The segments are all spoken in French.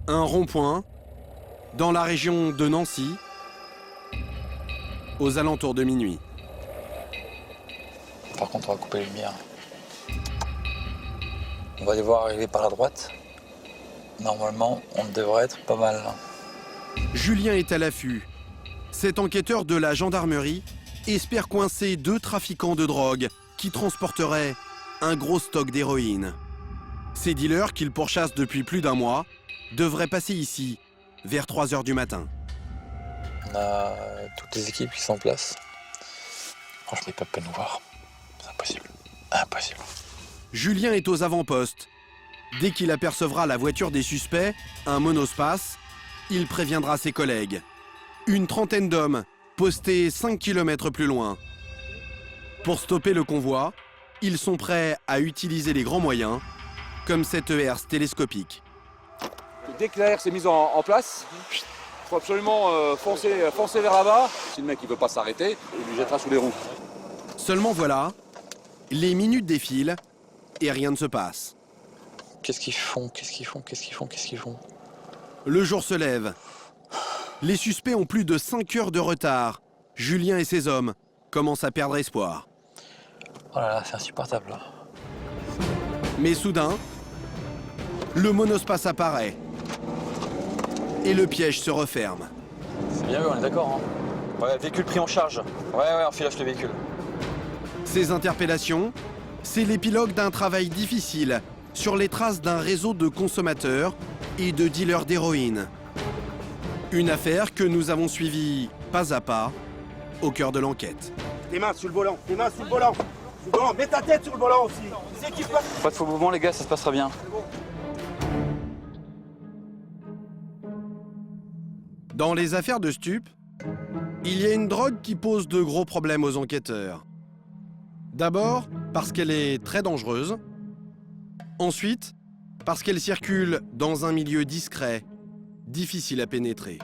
Un rond-point dans la région de Nancy, aux alentours de minuit. Par contre, on va couper les lumières. On va les voir arriver par la droite. Normalement, on devrait être pas mal. Julien est à l'affût. Cet enquêteur de la gendarmerie espère coincer 2 trafiquants de drogue qui transporteraient un gros stock d'héroïne. Ces dealers, qu'il pourchasse depuis plus d'1 mois, devraient passer ici vers 3 h du matin. On a toutes les équipes qui sont en place. Franchement, ils peuvent pas nous voir. C'est impossible. Impossible. Julien est aux avant-postes. Dès qu'il apercevra la voiture des suspects, un monospace, il préviendra ses collègues. Une trentaine d'hommes, postés 5 km plus loin. Pour stopper le convoi, ils sont prêts à utiliser les grands moyens, comme cette herse télescopique. Dès que la herse est mise en place, il faut absolument foncer vers là-bas. Si le mec ne veut pas s'arrêter, il lui jettera sous les roues. Seulement voilà, les minutes défilent et rien ne se passe. Qu'est-ce qu'ils font? Qu'est-ce qu'ils font? Qu'est-ce qu'ils font? Qu'est-ce qu'ils font? Le jour se lève. Les suspects ont plus de 5 heures de retard. Julien et ses hommes commencent à perdre espoir. Oh là là, c'est insupportable. Mais soudain, le monospace apparaît. Et le piège se referme. C'est bien vu, on est d'accord. Hein. Ouais, véhicule pris en charge. Ouais, on filoche le véhicule. Ces interpellations, c'est l'épilogue d'un travail difficile sur les traces d'un réseau de consommateurs et de dealers d'héroïne. Une affaire que nous avons suivie pas à pas au cœur de l'enquête. Tes mains sur le volant, tes mains sur le volant. Sur le volant, mets ta tête sur le volant aussi. C'est qui passe. Pas de faux mouvement, les gars, ça se passera bien. Dans les affaires de stupes, il y a une drogue qui pose de gros problèmes aux enquêteurs. D'abord, parce qu'elle est très dangereuse. Ensuite, parce qu'elle circule dans un milieu discret, difficile à pénétrer.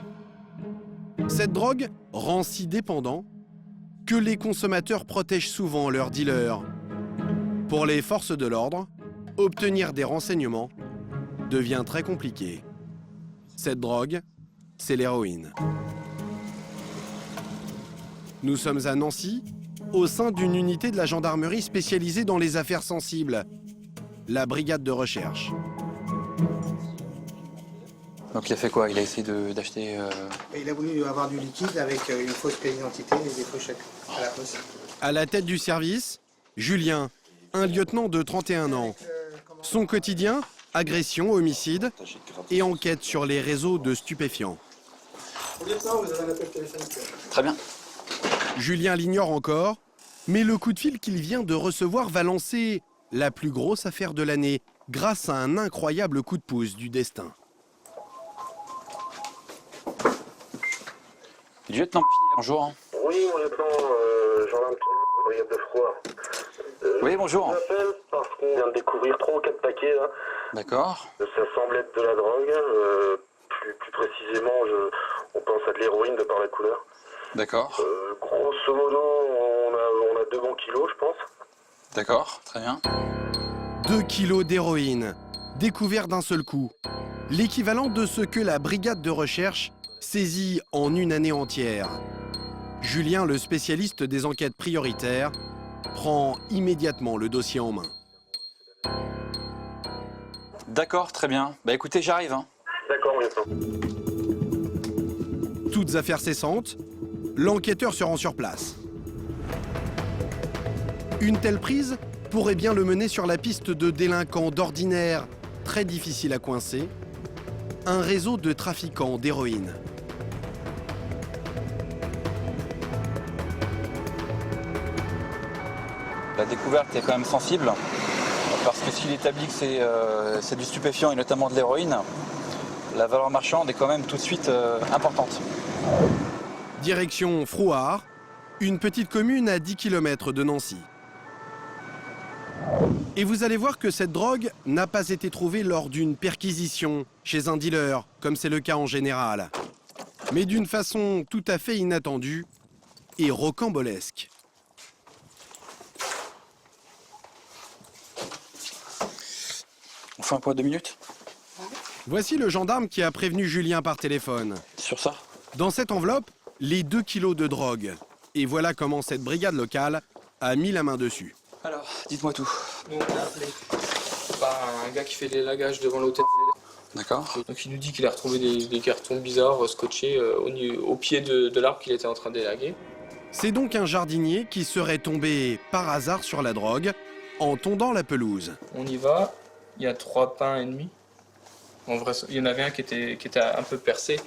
Cette drogue rend si dépendant que les consommateurs protègent souvent leurs dealers. Pour les forces de l'ordre, obtenir des renseignements devient très compliqué. Cette drogue, c'est l'héroïne. Nous sommes à Nancy, au sein d'une unité de la gendarmerie spécialisée dans les affaires sensibles, la brigade de recherche. Donc il a fait quoi? Il a essayé d'acheter... Il a voulu avoir du liquide avec une fausse pièce d'identité et des faux chèques à la poste. À la tête du service, Julien, un lieutenant de 31 ans. Son quotidien, agression, homicide et enquête sur les réseaux de stupéfiants. Lieutenant, vous avez un appel téléphonique. Très bien. Julien l'ignore encore, mais le coup de fil qu'il vient de recevoir va lancer la plus grosse affaire de l'année grâce à un incroyable coup de pouce du destin. Lieutenant, bonjour. Oui, mon lieutenant, gendarme brigade de froid. Oui, bonjour. Je vous appelle parce qu'on vient de découvrir 3 ou 4 paquets, là. D'accord. Ça semble être de la drogue. Plus précisément, on pense à de l'héroïne de par la couleur. D'accord. Grosso modo, on a 2 bons kilos, je pense. D'accord, très bien. 2 kilos d'héroïne, découvert d'un seul coup. L'équivalent de ce que la brigade de recherche saisit en une année entière. Julien, le spécialiste des enquêtes prioritaires, prend immédiatement le dossier en main. D'accord, très bien. Bah écoutez, j'arrive. Hein. D'accord, mon lieutenant. Toutes affaires cessantes, l'enquêteur se rend sur place. Une telle prise pourrait bien le mener sur la piste de délinquants d'ordinaire très difficiles à coincer, un réseau de trafiquants d'héroïne. La découverte est quand même sensible, parce que s'il établit que c'est du stupéfiant et notamment de l'héroïne, la valeur marchande est quand même tout de suite importante. Direction Frouard, une petite commune à 10 km de Nancy. Et vous allez voir que cette drogue n'a pas été trouvée lors d'une perquisition chez un dealer, comme c'est le cas en général, mais d'une façon tout à fait inattendue et rocambolesque. On fait un point de 2 minutes? Voici le gendarme qui a prévenu Julien par téléphone. Sur ça? Dans cette enveloppe, les 2 kilos de drogue. Et voilà comment cette brigade locale a mis la main dessus. Alors, dites-moi tout. Nous, on a appelé par un gars qui fait des lagages devant l'hôtel. D'accord. Donc il nous dit qu'il a retrouvé des cartons bizarres scotchés au pied de l'arbre qu'il était en train d'élaguer. C'est donc un jardinier qui serait tombé par hasard sur la drogue en tondant la pelouse. On y va, il y a 3 pains et demi. En vrai, il y en avait un qui était un peu percé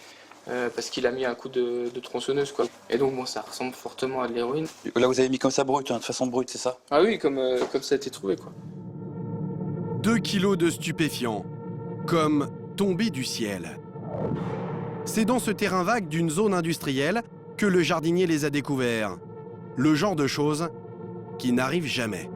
parce qu'il a mis un coup de tronçonneuse, quoi. Et donc bon, ça ressemble fortement à de l'héroïne. Là, vous avez mis comme ça brut, hein, de façon brute, c'est ça? Ah oui, comme ça a été trouvé, quoi. 2 kilos de stupéfiants, comme tombés du ciel. C'est dans ce terrain vague d'une zone industrielle que le jardinier les a découverts. Le genre de choses qui n'arrivent jamais.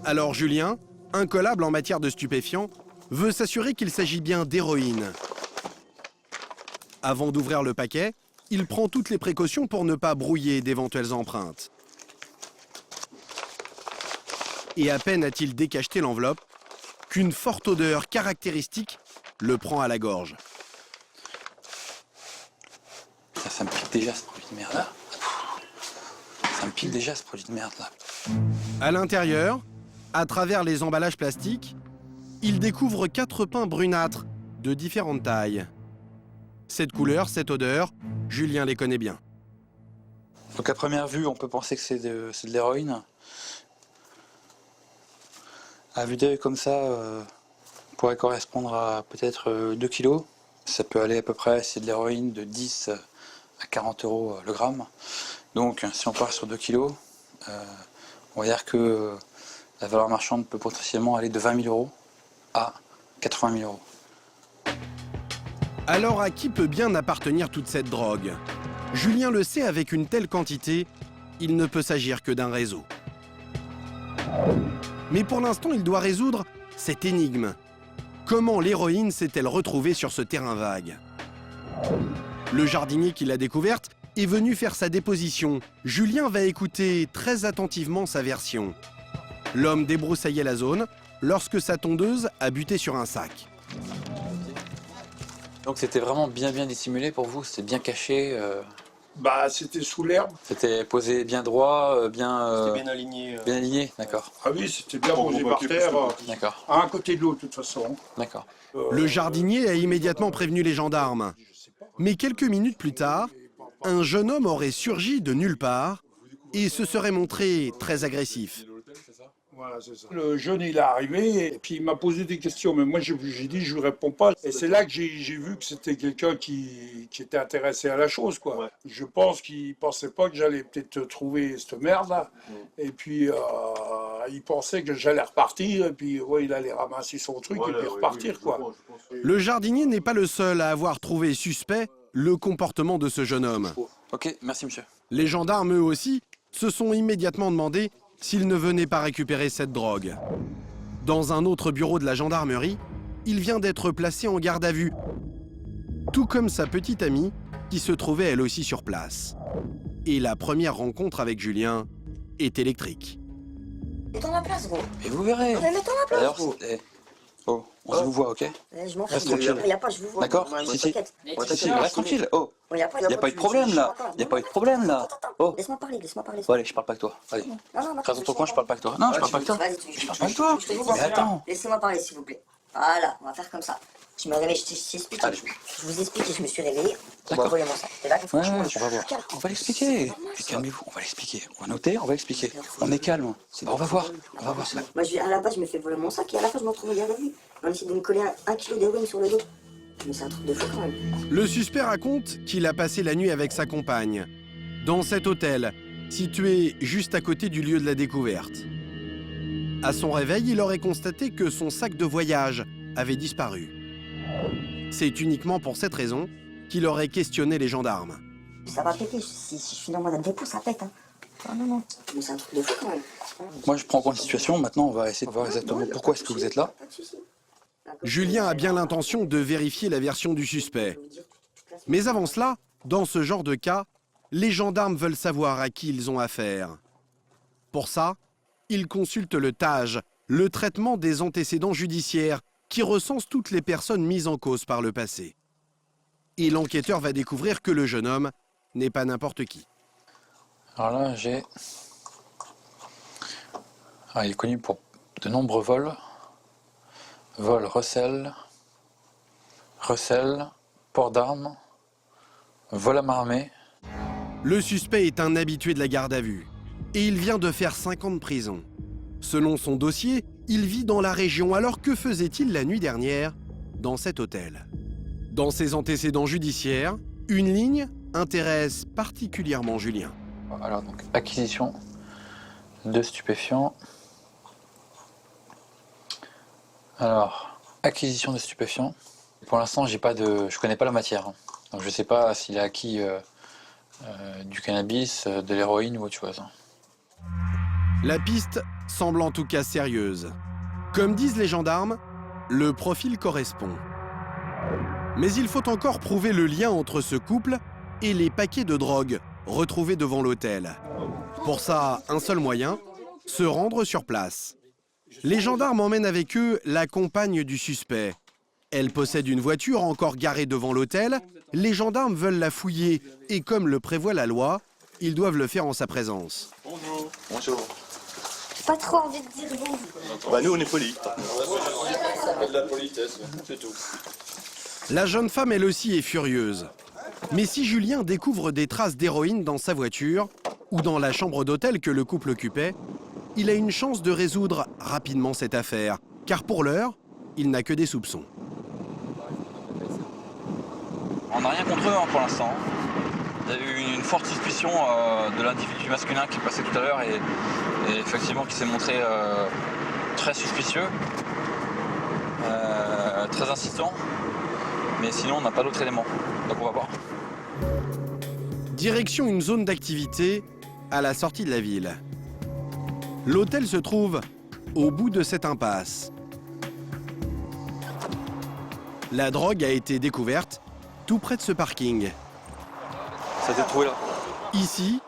Alors Julien, incollable en matière de stupéfiants, veut s'assurer qu'il s'agit bien d'héroïne. Avant d'ouvrir le paquet, il prend toutes les précautions pour ne pas brouiller d'éventuelles empreintes. Et à peine a-t-il décacheté l'enveloppe qu'une forte odeur caractéristique le prend à la gorge. Ça me pique déjà ce produit de merde là. Ça me pique déjà ce produit de merde là. À l'intérieur, à travers les emballages plastiques, il découvre 4 pains brunâtres de différentes tailles. Cette couleur, cette odeur, Julien les connaît bien. Donc à première vue, on peut penser que c'est de l'héroïne. À vue d'œil comme ça, pourrait correspondre à peut-être 2 kilos. Ça peut aller à peu près, c'est de l'héroïne, de 10 à 40 € le gramme. Donc si on part sur 2 kilos, on va dire que la valeur marchande peut potentiellement aller de 20 000 € à 80 000 €. Alors à qui peut bien appartenir toute cette drogue? Julien le sait, avec une telle quantité, il ne peut s'agir que d'un réseau. Mais pour l'instant, il doit résoudre cette énigme. Comment l'héroïne s'est-elle retrouvée sur ce terrain vague? Le jardinier qui l'a découverte est venu faire sa déposition. Julien va écouter très attentivement sa version. L'homme débroussaillait la zone lorsque sa tondeuse a buté sur un sac. Donc c'était vraiment bien dissimulé pour vous, c'était bien caché, Bah, c'était sous l'herbe. c'était posé bien droit, bien Bien aligné. bien aligné, d'accord, Ah oui, c'était bien posé par terre, d'accord, à un côté de l'autre, de toute façon. d'accord. Le jardinier a immédiatement prévenu les gendarmes. Mais quelques minutes plus tard, un jeune homme aurait surgi de nulle part et se serait montré très agressif. Voilà, c'est ça. Le jeune, il est arrivé, et puis il m'a posé des questions, mais moi j'ai dit je lui réponds pas. Et c'est là que j'ai vu que c'était quelqu'un qui était intéressé à la chose, quoi. Ouais. Je pense qu'il pensait pas que j'allais peut-être trouver cette merde-là. Et puis il pensait que j'allais repartir, et puis ouais, il allait ramasser son truc et puis repartir, quoi. Le jardinier n'est pas le seul à avoir trouvé suspect le comportement de ce jeune homme. Ok, merci monsieur. Les gendarmes, eux aussi, se sont immédiatement demandé s'il ne venait pas récupérer cette drogue. Dans un autre bureau de la gendarmerie, il vient d'être placé en garde à vue, tout comme sa petite amie qui se trouvait elle aussi sur place. Et la première rencontre avec Julien est électrique. Mets-toi à ma place, gros. Et vous verrez. Ouais, mets-toi à ma place, Alors, gros. oh, on se vous voit, ok? Je m'en fous. Reste tranquille. Y a pas, je vous vois. D'accord? Ouais, Si, si. t'inquiète. Si, reste tranquille. Oh, Y a y a pas eu de problème là. Y a pas eu de problème là. Oh. Laisse-moi parler, laisse-moi parler. Bon allez, je parle pas avec toi. Allez. Non, non, Reste dans ton coin, je parle pas avec toi. Non, je parle pas avec toi. Vas-y, Je parle pas avec toi. Mais attends. Laissez-moi parler, s'il vous plaît. Voilà, on va faire comme ça. Je me réveille, je t'explique. Allez. Je vous explique et je me suis réveillé. D'accord. Envoyez mon sac. T'es d'accord? Ouais, on va voir. On va l'expliquer. Puis calmez-vous, on va l'expliquer. On va noter, on va l'expliquer. On est calme. On va voir. On va voir ça. Moi, à la base, je me fais voler mon sac et à la fin, je me retrouve au garde à vue. On essaie de me coller 1 kilo d'héroïne sur le dos. Mais c'est un truc de fou quand même. Le suspect raconte qu'il a passé la nuit avec sa compagne, dans cet hôtel, situé juste à côté du lieu de la découverte. À son réveil, il aurait constaté que son sac de voyage avait disparu. C'est uniquement pour cette raison qu'il aurait questionné les gendarmes. Ça va péter. Si je suis dans mon dépôt, ça pète. Hein. Ah non, non. Mais c'est un truc de fou quand même. Moi, je prends en compte la situation. Maintenant, on va essayer de voir exactement pourquoi est-ce que vous êtes là. Pas de souci. Julien a bien l'intention de vérifier la version du suspect. Mais avant cela, dans ce genre de cas, les gendarmes veulent savoir à qui ils ont affaire. Pour ça, ils consultent le TAJ, le traitement des antécédents judiciaires qui recense toutes les personnes mises en cause par le passé. Et l'enquêteur va découvrir que le jeune homme n'est pas n'importe qui. Alors là, j'ai... Ah, il est connu pour de nombreux vols. Vol, recel, port d'armes, vol à main armée. Le suspect est un habitué de la garde à vue et il vient de faire 5 ans de prison. Selon son dossier, il vit dans la région, alors que faisait-il la nuit dernière dans cet hôtel? Dans ses antécédents judiciaires, une ligne intéresse particulièrement Julien. Alors donc, acquisition de stupéfiants. Alors, acquisition de stupéfiants. Pour l'instant, je connais pas la matière. Donc je sais pas s'il a acquis du cannabis, de l'héroïne ou autre chose. La piste semble en tout cas sérieuse. Comme disent les gendarmes, le profil correspond. Mais il faut encore prouver le lien entre ce couple et les paquets de drogue retrouvés devant l'hôtel. Pour ça, un seul moyen, se rendre sur place. Les gendarmes emmènent avec eux la compagne du suspect. Elle possède une voiture encore garée devant l'hôtel. Les gendarmes veulent la fouiller et comme le prévoit la loi, ils doivent le faire en sa présence. Bonjour. Bonjour. J'ai pas trop envie de dire bon. Bah nous on est polis. Ça s'appelle la politesse, c'est tout. La jeune femme, elle aussi, est furieuse. Mais si Julien découvre des traces d'héroïne dans sa voiture ou dans la chambre d'hôtel que le couple occupait, il a une chance de résoudre rapidement cette affaire, car pour l'heure, il n'a que des soupçons. On n'a rien contre eux pour l'instant. Il y a eu une forte suspicion de l'individu masculin qui est passé tout à l'heure et effectivement qui s'est montré très suspicieux, très insistant. Mais sinon, on n'a pas d'autres éléments. Donc on va voir. Direction une zone d'activité à la sortie de la ville. L'hôtel se trouve au bout de cette impasse. La drogue a été découverte tout près de ce parking. Ça a été trouvé là. Ici,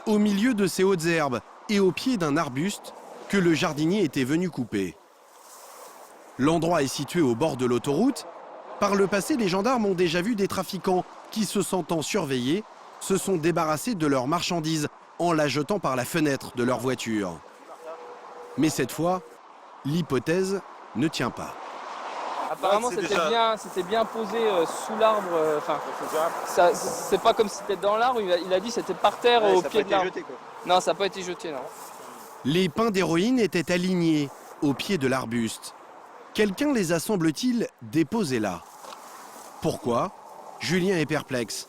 au milieu de ces hautes herbes et au pied d'un arbuste que le jardinier était venu couper. L'endroit est situé au bord de l'autoroute. Par le passé, les gendarmes ont déjà vu des trafiquants qui, se sentant surveillés, se sont débarrassés de leurs marchandises en la jetant par la fenêtre de leur voiture. Mais cette fois, l'hypothèse ne tient pas. Apparemment, c'était bien posé sous l'arbre. C'est pas comme si c'était dans l'arbre. Il a dit que c'était par terre au pied de l'arbre. Non, ça n'a pas été jeté, non. Les pains d'héroïne étaient alignés au pied de l'arbuste. Quelqu'un les a, semble-t-il, déposés là. Pourquoi? Julien est perplexe.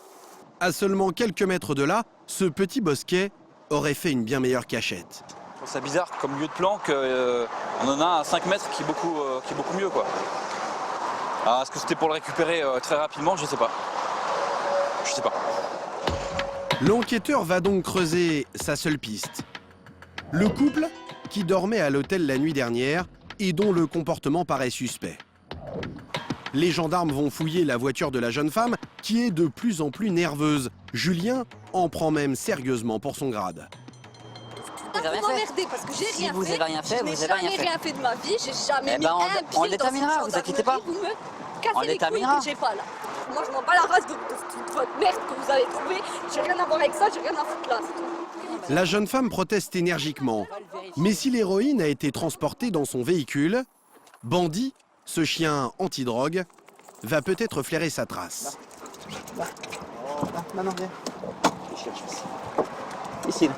À seulement quelques mètres de là, ce petit bosquet aurait fait une bien meilleure cachette. Je trouve ça bizarre comme lieu de planque. On en a à 5 mètres qui est beaucoup mieux, quoi. Alors, est-ce que c'était pour le récupérer très rapidement? Je sais pas. Je sais pas. L'enquêteur va donc creuser sa seule piste. Le couple qui dormait à l'hôtel la nuit dernière et dont le comportement paraît suspect. Les gendarmes vont fouiller la voiture de la jeune femme qui est de plus en plus nerveuse. Julien en prend même sérieusement pour son grade. Vous m'emmerdez parce que j'ai rien fait. Vous avez rien fait, vous avez rien fait. J'ai rien fait de ma vie, j'ai jamais mis un pied on déterminera, dans vous inquiétez pas. Vous me cassez les couilles que j'ai pas là. Moi je m'en bats la race de votre merde que vous avez trouvée. J'ai rien à voir avec ça, j'ai rien à foutre là, c'est tout. La jeune femme proteste énergiquement. Mais si l'héroïne a été transportée dans son véhicule, Bandit, ce chien anti-drogue, va peut-être flairer sa trace. Maman, viens. Ici.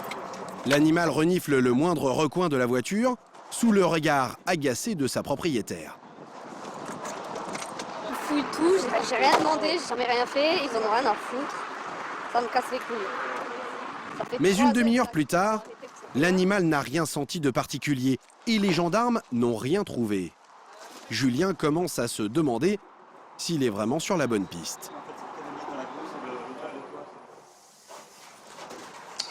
L'animal renifle le moindre recoin de la voiture sous le regard agacé de sa propriétaire. Ils fouillent tout, j'ai rien demandé, j'ai jamais rien fait, ils en ont rien à foutre. Ça me casse les couilles. Mais une demi-heure plus tard, l'animal n'a rien senti de particulier et les gendarmes n'ont rien trouvé. Julien commence à se demander s'il est vraiment sur la bonne piste.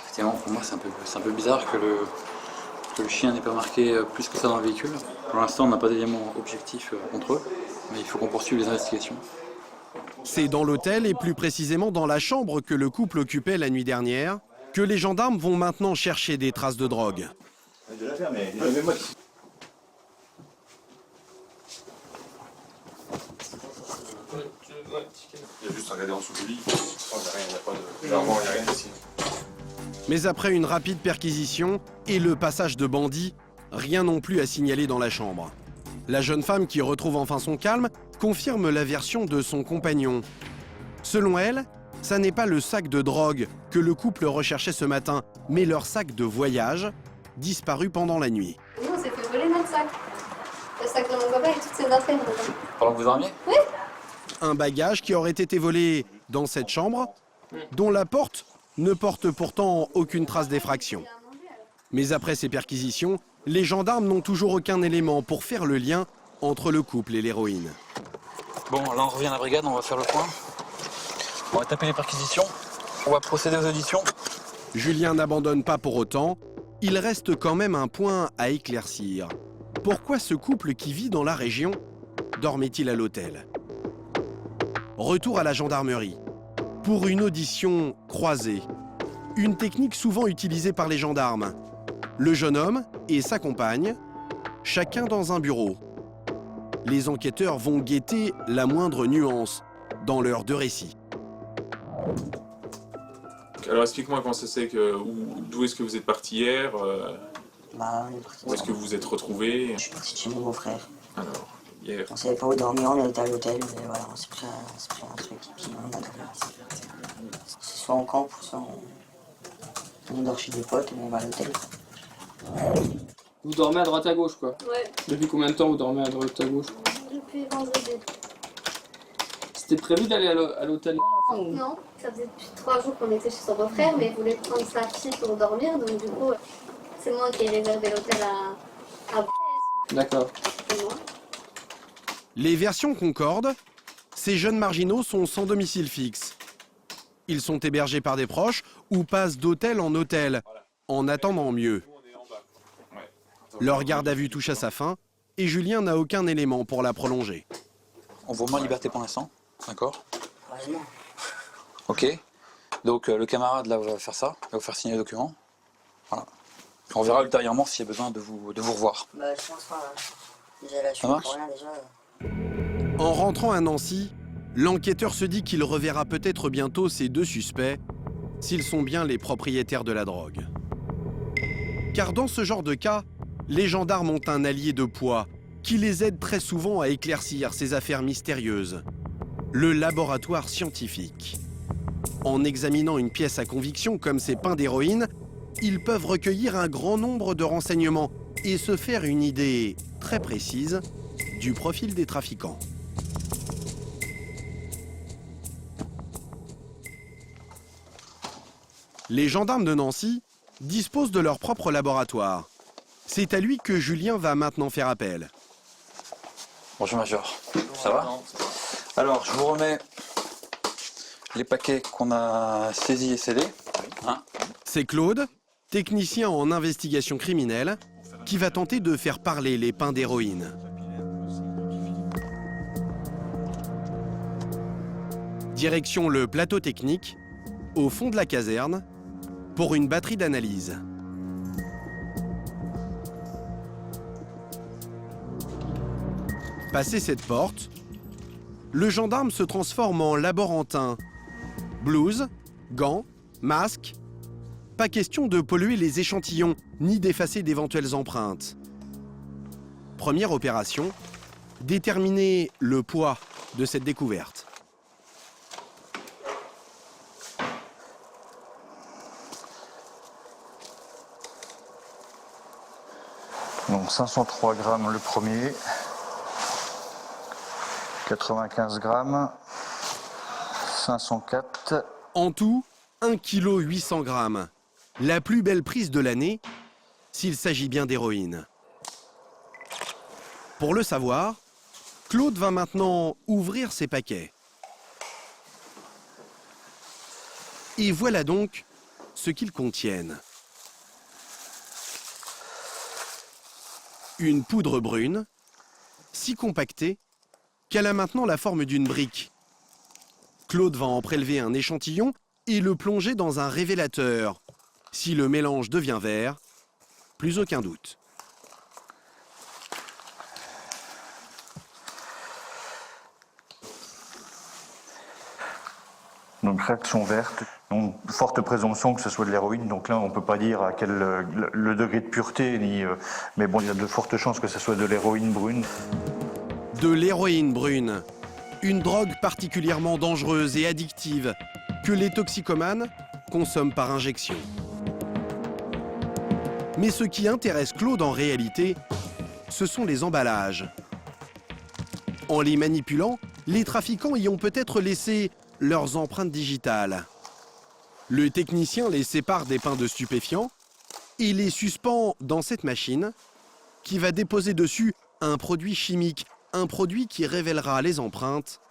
Effectivement, pour moi, c'est un peu bizarre que le chien n'ait pas marqué plus que ça dans le véhicule. Pour l'instant, on n'a pas d'éléments objectifs contre eux, mais il faut qu'on poursuive les investigations. C'est dans l'hôtel et plus précisément dans la chambre que le couple occupait la nuit dernière que les gendarmes vont maintenant chercher des traces de drogue. Il y a juste à regarder en dessous du lit. Il n'y a pas de l'argent, il n'y a rien ici. Mais après une rapide perquisition et le passage de bandits, rien non plus à signaler dans la chambre. La jeune femme qui retrouve enfin son calme confirme la version de son compagnon. Selon elle, ça n'est pas le sac de drogue que le couple recherchait ce matin, mais leur sac de voyage, disparu pendant la nuit. Nous, on s'est fait voler notre sac. Le sac de mon copain et toutes ses affaires dedans. Pendant que vous dormiez? Oui. Un bagage qui aurait été volé dans cette chambre, dont la porte ne porte pourtant aucune trace d'effraction. Mais après ces perquisitions, les gendarmes n'ont toujours aucun élément pour faire le lien entre le couple et l'héroïne. Bon, là on revient à la brigade, on va faire le point. On va taper les perquisitions, on va procéder aux auditions. Julien n'abandonne pas pour autant, il reste quand même un point à éclaircir. Pourquoi ce couple qui vit dans la région dormait-il à l'hôtel? Retour à la gendarmerie. Pour une audition croisée. Une technique souvent utilisée par les gendarmes. Le jeune homme et sa compagne, chacun dans un bureau. Les enquêteurs vont guetter la moindre nuance dans leurs deux récits. Alors explique-moi comment ça c'est que d'où est-ce que vous êtes parti hier Bah, on est parti. Où est-ce que vous vous êtes retrouvés? Je suis parti de chez mon beau-frère. Alors, hier. On savait pas où dormir, on était à l'hôtel, mais voilà, on s'est pris un truc, et puis on a dormi ici. C'est soit on campe, soit on dort chez des potes, ou on va à l'hôtel. Vous dormez à droite à gauche, quoi. Ouais, Depuis combien de temps vous dormez à droite à gauche? depuis vendredi. C'était prévu d'aller à l'hôtel? Non, ça faisait depuis 3 jours qu'on était chez son beau-frère, mais il voulait prendre sa fille pour dormir, donc du coup, c'est moi qui ai réservé l'hôtel à... D'accord. C'est moi. Les versions concordent, ces jeunes marginaux sont sans domicile fixe. Ils sont hébergés par des proches ou passent d'hôtel en hôtel, en attendant mieux. Leur garde à vue touche à sa fin et Julien n'a aucun élément pour la prolonger. On vous remet en liberté pour l'instant, d'accord? Ouais, non. Ok. Donc le camarade là va faire ça, il va vous faire signer le document. Voilà. On verra ultérieurement s'il y a besoin de vous revoir. Bah, je pense pas. Déjà là, je Ça suis marche pour rien déjà. En rentrant à Nancy, l'enquêteur se dit qu'il reverra peut-être bientôt ces deux suspects, s'ils sont bien les propriétaires de la drogue. Car dans ce genre de cas, les gendarmes ont un allié de poids qui les aide très souvent à éclaircir ces affaires mystérieuses. Le laboratoire scientifique. En examinant une pièce à conviction comme ces pains d'héroïne, ils peuvent recueillir un grand nombre de renseignements et se faire une idée très précise du profil des trafiquants. Les gendarmes de Nancy disposent de leur propre laboratoire. C'est à lui que Julien va maintenant faire appel. Bonjour Major, ça va? Alors je vous remets les paquets qu'on a saisis et scellés. Hein? C'est Claude, technicien en investigation criminelle, qui va tenter de faire parler les pains d'héroïne. Direction le plateau technique, au fond de la caserne, pour une batterie d'analyse. Passé cette porte, le gendarme se transforme en laborantin. Blouse, gants, masque. Pas question de polluer les échantillons, ni d'effacer d'éventuelles empreintes. Première opération, déterminer le poids de cette découverte. Donc 503 grammes le premier, 95 grammes, 504. En tout, 1 kg 800 grammes. La plus belle prise de l'année, s'il s'agit bien d'héroïne. Pour le savoir, Claude va maintenant ouvrir ses paquets. Et voilà donc ce qu'ils contiennent. Une poudre brune, si compactée qu'elle a maintenant la forme d'une brique. Claude va en prélever un échantillon et le plonger dans un révélateur. Si le mélange devient vert, plus aucun doute. Donc réaction verte, donc forte présomption que ce soit de l'héroïne, donc là on ne peut pas dire à quel le degré de pureté, mais bon il y a de fortes chances que ce soit de l'héroïne brune. De l'héroïne brune, une drogue particulièrement dangereuse et addictive que les toxicomanes consomment par injection. Mais ce qui intéresse Claude en réalité, ce sont les emballages. En les manipulant, les trafiquants y ont peut-être laissé leurs empreintes digitales. Le technicien les sépare des pains de stupéfiants et les suspend dans cette machine qui va déposer dessus un produit chimique, un produit qui révélera les empreintes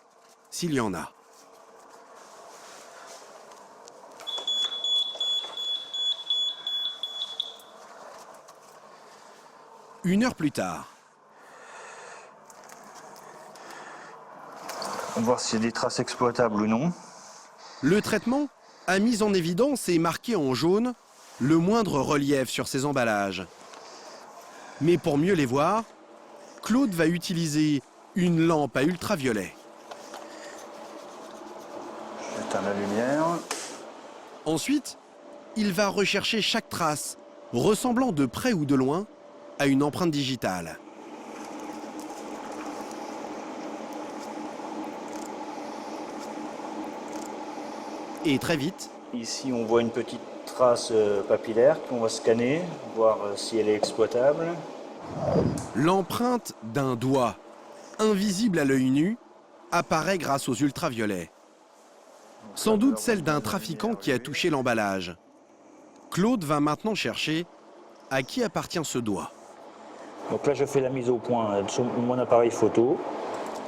s'il y en a. Une heure plus tard. On va voir s'il y a des traces exploitables ou non. Le traitement a mis en évidence et marqué en jaune le moindre relief sur ces emballages. Mais pour mieux les voir, Claude va utiliser une lampe à ultraviolet. J'éteins la lumière. Ensuite, il va rechercher chaque trace, ressemblant de près ou de loin à une empreinte digitale. Et très vite, ici on voit une petite trace papillaire qu'on va scanner, voir si elle est exploitable. L'empreinte d'un doigt, invisible à l'œil nu, apparaît grâce aux ultraviolets. Sans doute celle d'un trafiquant qui a touché l'emballage. Claude va maintenant chercher à qui appartient ce doigt. Donc là je fais la mise au point sur mon appareil photo.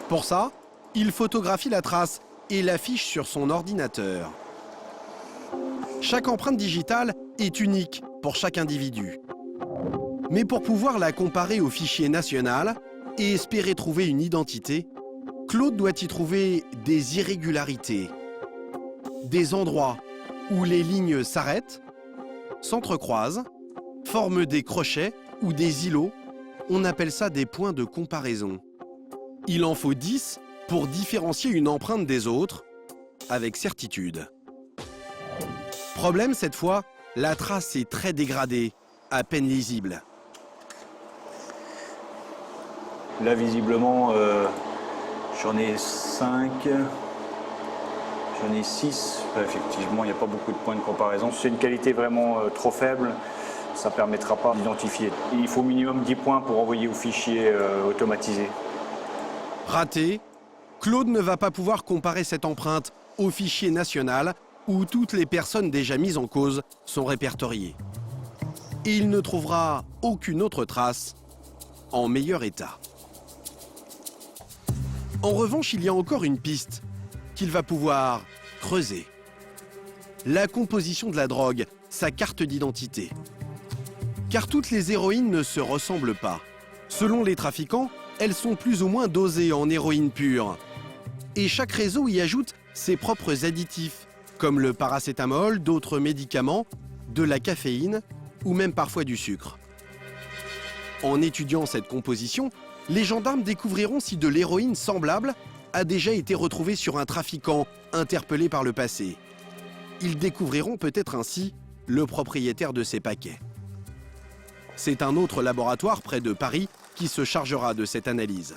Pour ça, il photographie la trace et l'affiche sur son ordinateur. Chaque empreinte digitale est unique pour chaque individu. Mais pour pouvoir la comparer au fichier national et espérer trouver une identité, Claude doit y trouver des irrégularités, des endroits où les lignes s'arrêtent, s'entrecroisent, forment des crochets ou des îlots. On appelle ça des points de comparaison. Il en faut 10 pour différencier une empreinte des autres avec certitude. Problème cette fois, la trace est très dégradée, à peine lisible. Là visiblement j'en ai 5, j'en ai 6. Effectivement il n'y a pas beaucoup de points de comparaison. C'est une qualité vraiment trop faible, ça ne permettra pas d'identifier. Il faut minimum 10 points pour envoyer au fichier automatisé. Raté, Claude ne va pas pouvoir comparer cette empreinte au fichier national où toutes les personnes déjà mises en cause sont répertoriées. Et il ne trouvera aucune autre trace en meilleur état. En revanche, il y a encore une piste qu'il va pouvoir creuser. La composition de la drogue, sa carte d'identité. Car toutes les héroïnes ne se ressemblent pas. Selon les trafiquants, elles sont plus ou moins dosées en héroïne pure. Et chaque réseau y ajoute ses propres additifs, comme le paracétamol, d'autres médicaments, de la caféine ou même parfois du sucre. En étudiant cette composition, les gendarmes découvriront si de l'héroïne semblable a déjà été retrouvée sur un trafiquant interpellé par le passé. Ils découvriront peut-être ainsi le propriétaire de ces paquets. C'est un autre laboratoire près de Paris qui se chargera de cette analyse.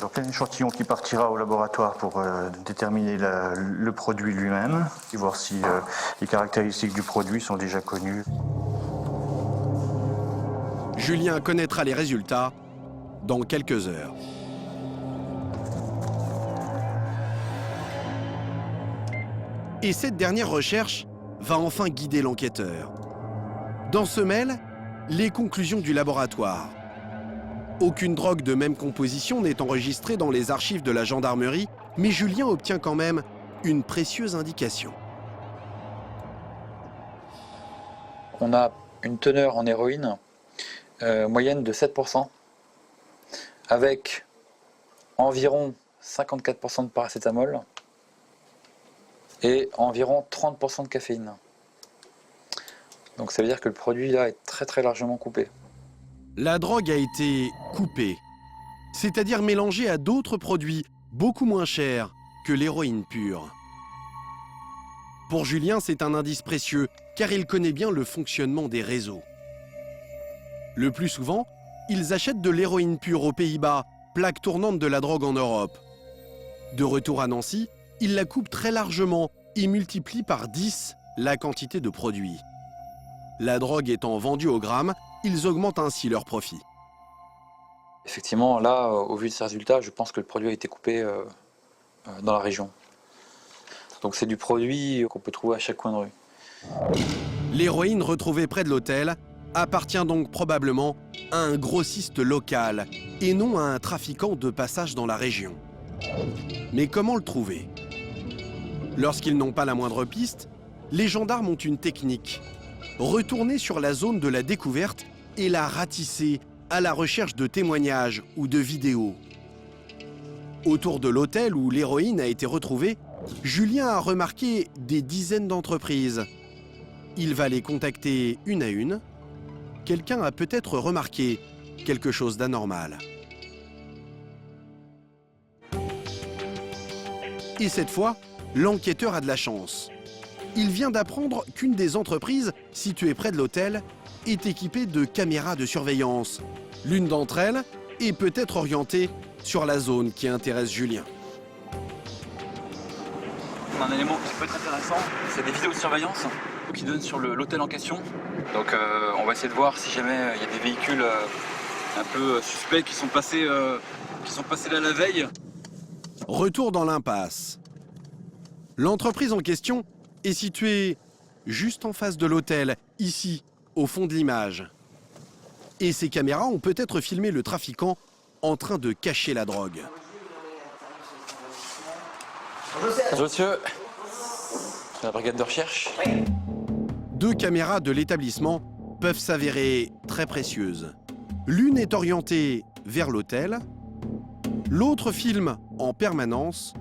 Donc un échantillon qui partira au laboratoire pour déterminer le produit lui-même et voir si les caractéristiques du produit sont déjà connues. Julien connaîtra les résultats dans quelques heures. Et cette dernière recherche va enfin guider l'enquêteur. Dans ce mail, les conclusions du laboratoire. Aucune drogue de même composition n'est enregistrée dans les archives de la gendarmerie, mais Julien obtient quand même une précieuse indication. On a une teneur en héroïne moyenne de 7%, avec environ 54% de paracétamol et environ 30% de caféine. Donc ça veut dire que le produit là est très très largement coupé. La drogue a été coupée, c'est-à-dire mélangée à d'autres produits beaucoup moins chers que l'héroïne pure. Pour Julien, c'est un indice précieux, car il connaît bien le fonctionnement des réseaux. Le plus souvent, ils achètent de l'héroïne pure aux Pays-Bas, plaque tournante de la drogue en Europe. De retour à Nancy, ils la coupent très largement et multiplient par 10 la quantité de produits. La drogue étant vendue au gramme, ils augmentent ainsi leurs profits. Effectivement, là, au vu de ces résultats, je pense que le produit a été coupé dans la région. Donc c'est du produit qu'on peut trouver à chaque coin de rue. L'héroïne retrouvée près de l'hôtel appartient donc probablement à un grossiste local et non à un trafiquant de passage dans la région. Mais comment le trouver? Lorsqu'ils n'ont pas la moindre piste, les gendarmes ont une technique. Retourner sur la zone de la découverte et la ratisser à la recherche de témoignages ou de vidéos. Autour de l'hôtel où l'héroïne a été retrouvée, Julien a remarqué des dizaines d'entreprises. Il va les contacter une à une. Quelqu'un a peut-être remarqué quelque chose d'anormal. Et cette fois, l'enquêteur a de la chance. Il vient d'apprendre qu'une des entreprises situées près de l'hôtel est équipée de caméras de surveillance. L'une d'entre elles est peut-être orientée sur la zone qui intéresse Julien. Un élément qui peut être intéressant, c'est des vidéos de surveillance qui donnent sur l'hôtel en question. Donc on va essayer de voir si jamais il y a des véhicules un peu suspects qui sont passés là la veille. Retour dans l'impasse. L'entreprise en question est située juste en face de l'hôtel, ici, au fond de l'image. Et ces caméras ont peut-être filmé le trafiquant en train de cacher la drogue. Bonjour monsieur, la brigade de recherche. 2 caméras de l'établissement peuvent s'avérer très précieuses. L'une est orientée vers l'hôtel, l'autre filme en permanence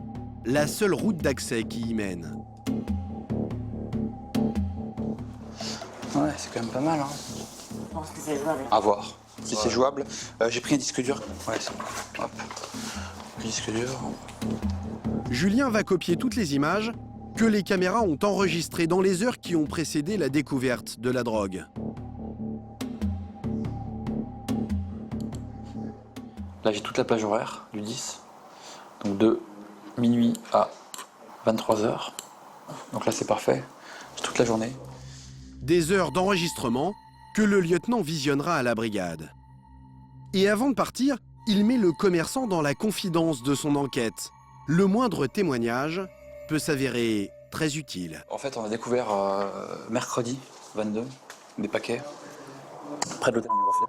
la seule route d'accès qui y mène. Ouais, c'est quand même pas mal. Hein. Je pense que c'est jouable. À voir. Si c'est jouable. J'ai pris un disque dur. Ouais, c'est bon. Hop. Disque dur. Julien va copier toutes les images que les caméras ont enregistrées dans les heures qui ont précédé la découverte de la drogue. Là, j'ai toute la plage horaire du 10. Donc de minuit à 23h. Donc là, c'est parfait. J'ai toute la journée. Des heures d'enregistrement que le lieutenant visionnera à la brigade. Et avant de partir, il met le commerçant dans la confidence de son enquête. Le moindre témoignage peut s'avérer très utile. En fait, on a découvert mercredi 22 des paquets près de l'hôtel Nubrofil.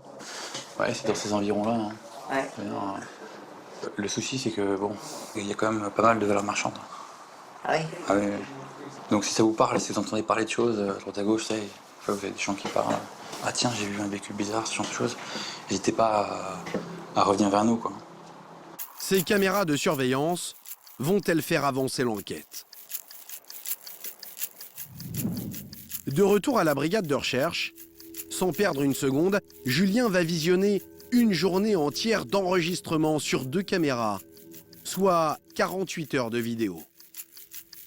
Ouais, c'est dans ces environs-là. Hein. Ouais. Le souci, c'est que bon, il y a quand même pas mal de valeurs marchandes. Ah oui. Ah oui. Donc si ça vous parle, si vous entendez parler de choses à droite à gauche, ça y est, vous avez des gens qui parlent. Ah tiens, j'ai vu un véhicule bizarre, ce genre de choses. N'hésitez pas à revenir vers nous, quoi. Ces caméras de surveillance vont-elles faire avancer l'enquête? De retour à la brigade de recherche, sans perdre une seconde, Julien va visionner une journée entière d'enregistrement sur 2 caméras, soit 48 heures de vidéo.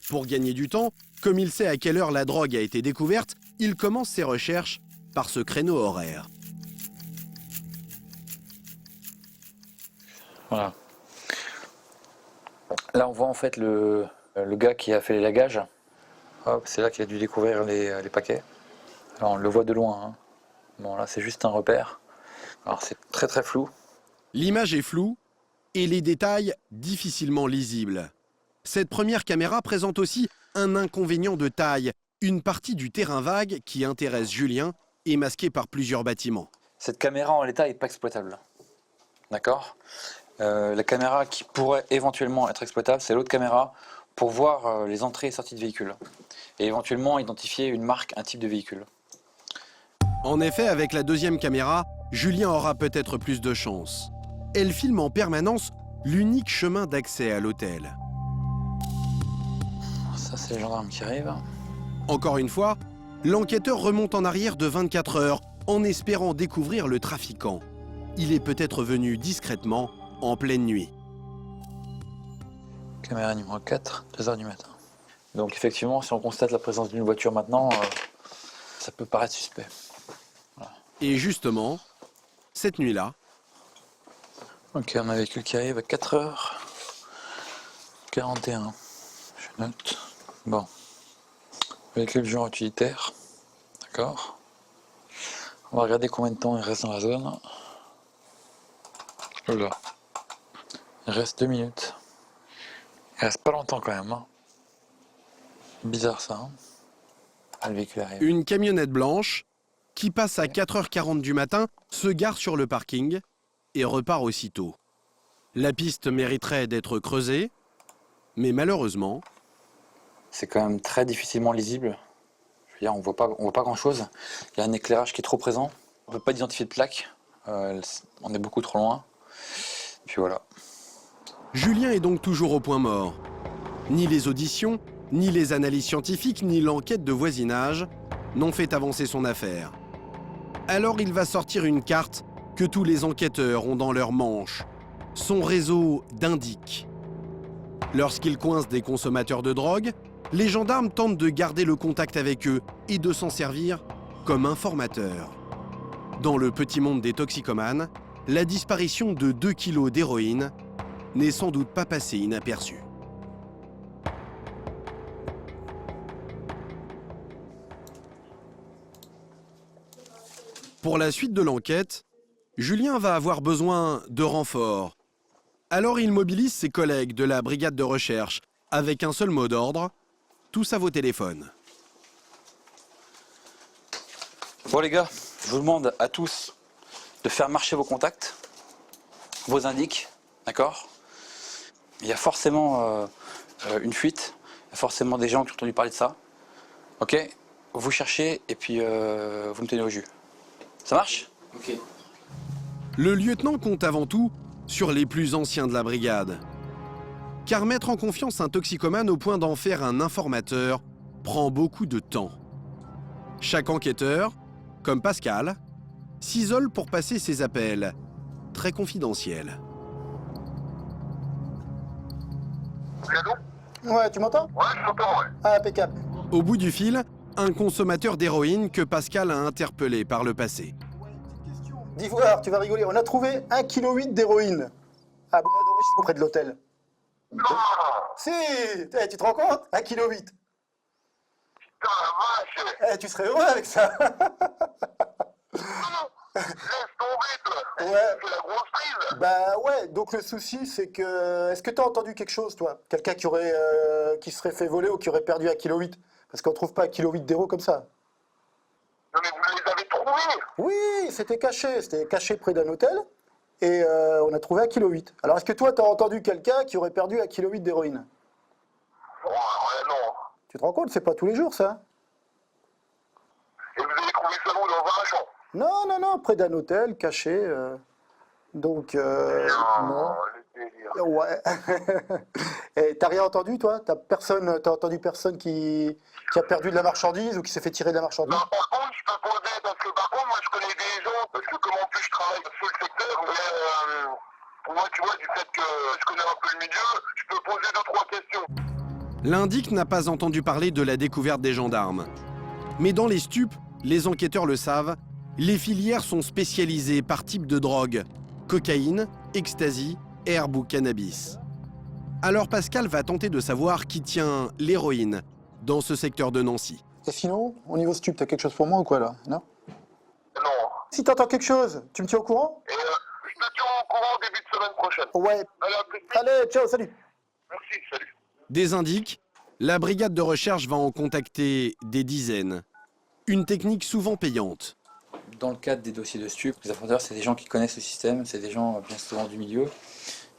Pour gagner du temps, comme il sait à quelle heure la drogue a été découverte, il commence ses recherches par ce créneau horaire. Voilà. Là, on voit en fait le gars qui a fait les lagages. Hop, c'est là qu'il a dû découvrir les paquets. Alors, on le voit de loin. Hein. Bon, là, c'est juste un repère. Alors, c'est très très flou. L'image est floue et les détails difficilement lisibles. Cette première caméra présente aussi un inconvénient de taille. Une partie du terrain vague qui intéresse Julien est masquée par plusieurs bâtiments. Cette caméra en l'état n'est pas exploitable. D'accord ? La caméra qui pourrait éventuellement être exploitable, c'est l'autre caméra pour voir les entrées et sorties de véhicules. Et éventuellement identifier une marque, un type de véhicule. En effet, avec la deuxième caméra, Julien aura peut-être plus de chance. Elle filme en permanence l'unique chemin d'accès à l'hôtel. Ça, c'est les gendarmes qui arrivent. Encore une fois, l'enquêteur remonte en arrière de 24 heures en espérant découvrir le trafiquant. Il est peut-être venu discrètement en pleine nuit. Caméra numéro 4, 2h du matin. Donc effectivement, si on constate la présence d'une voiture maintenant, ça peut paraître suspect. Voilà. Et justement, cette nuit-là... Ok, on a un véhicule qui arrive à 4h41. Je note. Bon. Véhicule genre utilitaire. D'accord. On va regarder combien de temps il reste dans la zone. Oula. Il reste 2 minutes. Il reste pas longtemps quand même. Hein. Bizarre ça. Hein. Ah, le véhicule arrive. Une camionnette blanche qui passe à 4h40 du matin se gare sur le parking et repart aussitôt. La piste mériterait d'être creusée, mais malheureusement... C'est quand même très difficilement lisible. Je veux dire, on voit pas grand chose. Il y a un éclairage qui est trop présent. On ne peut pas identifier de plaque. On est beaucoup trop loin. Puis voilà. Julien est donc toujours au point mort. Ni les auditions, ni les analyses scientifiques, ni l'enquête de voisinage n'ont fait avancer son affaire. Alors il va sortir une carte que tous les enquêteurs ont dans leur manche. Son réseau d'indices. Lorsqu'ils coincent des consommateurs de drogue, les gendarmes tentent de garder le contact avec eux et de s'en servir comme informateurs. Dans le petit monde des toxicomanes, la disparition de 2 kilos d'héroïne n'est sans doute pas passée inaperçue. Pour la suite de l'enquête, Julien va avoir besoin de renforts. Alors il mobilise ses collègues de la brigade de recherche avec un seul mot d'ordre, tous à vos téléphones. Bon les gars, je vous demande à tous de faire marcher vos contacts, vos indices, d'accord? Il y a forcément une fuite, il y a forcément des gens qui ont entendu parler de ça. Ok? Vous cherchez et puis vous me tenez au jus. Ça marche? Ok. Le lieutenant compte avant tout sur les plus anciens de la brigade. Car mettre en confiance un toxicomane au point d'en faire un informateur prend beaucoup de temps. Chaque enquêteur, comme Pascal, s'isole pour passer ses appels, très confidentiels. Ouais, tu m'entends? Ouais, je t'entends, ouais. Ah, impeccable. Au bout du fil, un consommateur d'héroïne que Pascal a interpellé par le passé. D'Ivoire, tu vas rigoler, on a trouvé 1,8 kg d'héroïne à Bois-d'Orich, près de l'hôtel. Non! Si, tu te rends compte? 1,8 kg. Putain, la vache! Tu serais heureux avec ça. Laisse tomber, toi! Ouais. C'est la grosse prise! Bah ouais, donc le souci c'est que... Est-ce que t'as entendu quelque chose, toi? Quelqu'un qui serait fait voler ou qui aurait perdu 1,8 kg? Parce qu'on trouve pas 1,8 kg d'héros comme ça. Non mais vous les avez trouvés! Oui, c'était caché près d'un hôtel. Et on a trouvé 1,8 kg. Alors est-ce que toi t'as entendu quelqu'un qui aurait perdu 1,8 kg d'héroïne? Ouais, non. Tu te rends compte, c'est pas tous les jours ça. Et vous avez trouvé ça dans un champ? Non, près d'un hôtel, caché. Donc, non. Le délire. Ouais. Et t'as rien entendu, toi? T'as entendu personne qui a perdu de la marchandise ou qui s'est fait tirer de la marchandise? Non, par contre, je peux poser, parce que par contre, moi, je connais des gens, parce que comme en plus je travaille sur le secteur, mais moi, tu vois, du fait que je connais un peu le milieu, je peux poser 2-3 questions. L'indic n'a pas entendu parler de la découverte des gendarmes. Mais dans les stupes, les enquêteurs le savent, les filières sont spécialisées par type de drogue. Cocaïne, ecstasy, herbe ou cannabis. Alors Pascal va tenter de savoir qui tient l'héroïne dans ce secteur de Nancy. Et sinon, au niveau stup, t'as quelque chose pour moi ou quoi là? Non? Non. Si t'entends quelque chose, tu me tiens au courant? Et je te tiens au courant au début de semaine prochaine. Ouais. Allez, à plus. Allez, ciao, salut. Merci, salut. Des indices, la brigade de recherche va en contacter des dizaines. Une technique souvent payante. Dans le cadre des dossiers de stupes, les informateurs, c'est des gens qui connaissent le système, c'est des gens bien souvent du milieu,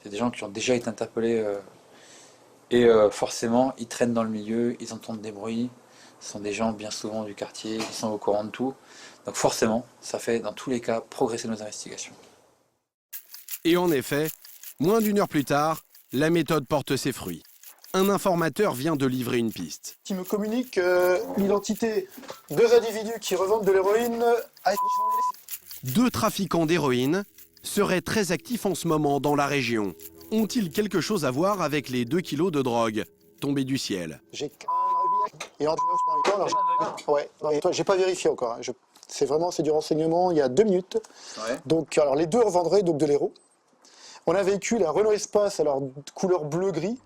c'est des gens qui ont déjà été interpellés et forcément, ils traînent dans le milieu, ils entendent des bruits, ce sont des gens bien souvent du quartier, qui sont au courant de tout. Donc forcément, ça fait dans tous les cas progresser nos investigations. Et en effet, moins d'une heure plus tard, la méthode porte ses fruits. Un informateur vient de livrer une piste. Qui me communique l'identité de 2 individus qui revendent de l'héroïne à... 2 trafiquants d'héroïne seraient très actifs en ce moment dans la région. Ont-ils quelque chose à voir avec les 2 kilos de drogue tombés du ciel? J'ai Et en 19 dans les temps, alors, ouais, dans les temps, j'ai pas vérifié encore. Hein. C'est du renseignement il y a 2 minutes. Ouais. Donc, alors, les deux revendraient donc de l'Hérault. On a un véhicule, un Renault Espace, alors couleur bleu-gris.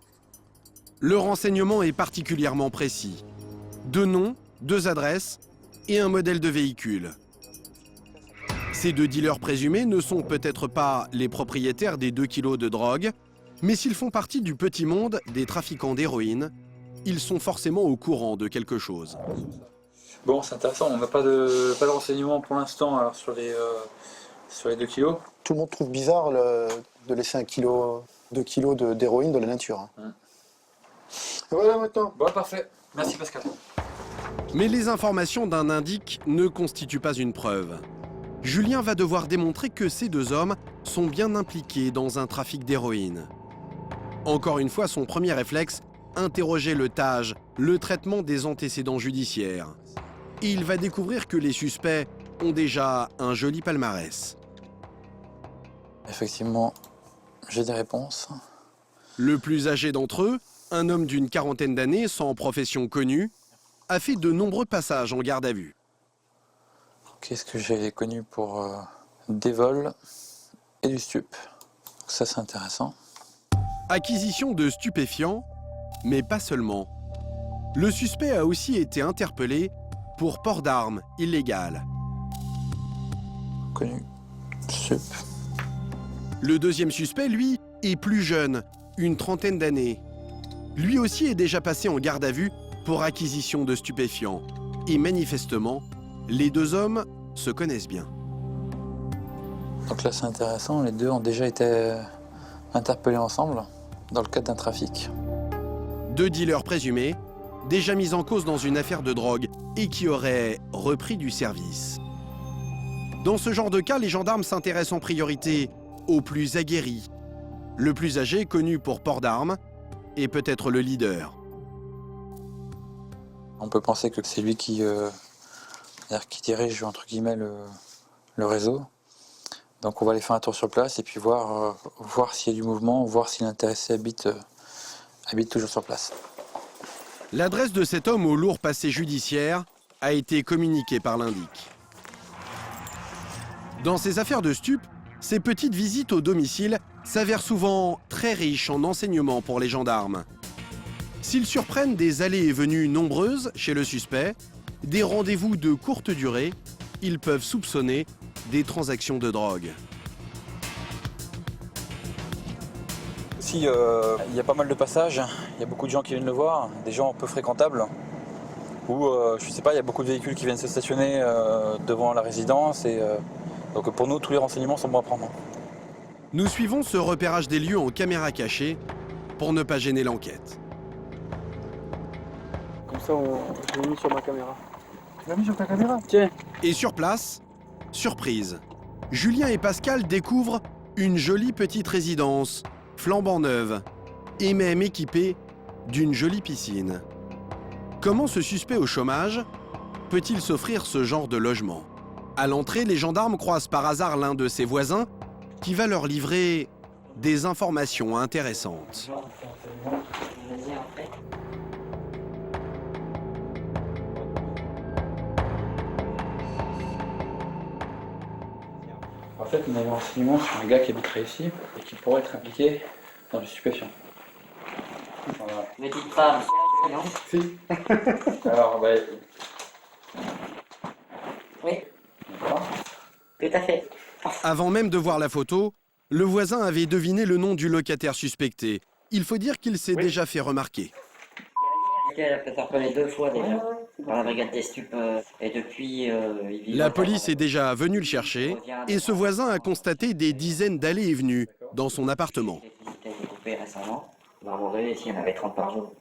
Le renseignement est particulièrement précis. 2 noms, 2 adresses et un modèle de véhicule. Ces 2 dealers présumés ne sont peut-être pas les propriétaires des 2 kilos de drogue, mais s'ils font partie du petit monde des trafiquants d'héroïne, ils sont forcément au courant de quelque chose. Bon, c'est intéressant, on n'a pas de renseignements pour l'instant alors sur les 2 kilos. Tout le monde trouve bizarre de laisser 2 kilos d'héroïne dans la nature. Hein. Voilà maintenant. Bon, parfait. Merci Pascal. Mais les informations d'un indique ne constituent pas une preuve. Julien va devoir démontrer que ces 2 hommes sont bien impliqués dans un trafic d'héroïne. Encore une fois, son premier réflexe, interroger le TAJ, le traitement des antécédents judiciaires. Et il va découvrir que les suspects ont déjà un joli palmarès. Effectivement, j'ai des réponses. Le plus âgé d'entre eux, un homme d'une 40aine d'années sans profession connue, a fait de nombreux passages en garde à vue. Qu'est-ce que j'ai connu pour des vols et du stup. Ça, c'est intéressant. Acquisition de stupéfiants, mais pas seulement. Le suspect a aussi été interpellé pour port d'armes illégal. Connu. Stup. Le deuxième suspect, lui, est plus jeune, une 30aine d'années. Lui aussi est déjà passé en garde à vue pour acquisition de stupéfiants. Et manifestement, les 2 hommes se connaissent bien. Donc là, c'est intéressant. Les 2 ont déjà été interpellés ensemble dans le cadre d'un trafic. 2 dealers présumés, déjà mis en cause dans une affaire de drogue et qui auraient repris du service. Dans ce genre de cas, les gendarmes s'intéressent en priorité aux plus aguerris. Le plus âgé, connu pour port d'armes, est peut-être le leader. On peut penser que c'est lui qui dirige entre guillemets le réseau. Donc on va aller faire un tour sur place et puis voir s'il y a du mouvement, voir si l'intéressé habite toujours sur place. L'adresse de cet homme au lourd passé judiciaire a été communiquée par l'indic. Dans ces affaires de stupes, ces petites visites au domicile s'avèrent souvent très riches en enseignements pour les gendarmes. S'ils surprennent des allées et venues nombreuses chez le suspect, des rendez-vous de courte durée, ils peuvent soupçonner des transactions de drogue. Ici, il y a pas mal de passages, il y a beaucoup de gens qui viennent le voir, des gens peu fréquentables, ou je sais pas, il y a beaucoup de véhicules qui viennent se stationner devant la résidence, et donc pour nous, tous les renseignements sont bons à prendre. Nous suivons ce repérage des lieux en caméra cachée pour ne pas gêner l'enquête. Comme ça, je l'ai mis sur ma caméra. Tu l'as mis sur ta caméra? Tiens. Et sur place, surprise, Julien et Pascal découvrent une jolie petite résidence, flambant neuve, et même équipée d'une jolie piscine. Comment ce suspect au chômage peut-il s'offrir ce genre de logement? À l'entrée, les gendarmes croisent par hasard l'un de ses voisins qui va leur livrer des informations intéressantes. En fait, on a un renseignement sur un gars qui habiterait ici et qui pourrait être impliqué dans du stupéfiant. Voilà. Ne dites pas, monsieur, non? Si. Alors, bah... Oui. D'accord. Tout à fait. Avant même de voir la photo, le voisin avait deviné le nom du locataire suspecté. Il faut dire qu'il s'est déjà fait remarquer. Elle a peut-être interpellé 2 fois déjà par la brigade des stupes et depuis il vit. La police est déjà venue le chercher et ce voisin a constaté des dizaines d'allées et venues dans son appartement. J'ai été coupé récemment. Dans mon rêve, ici, il y en avait 30 par jour.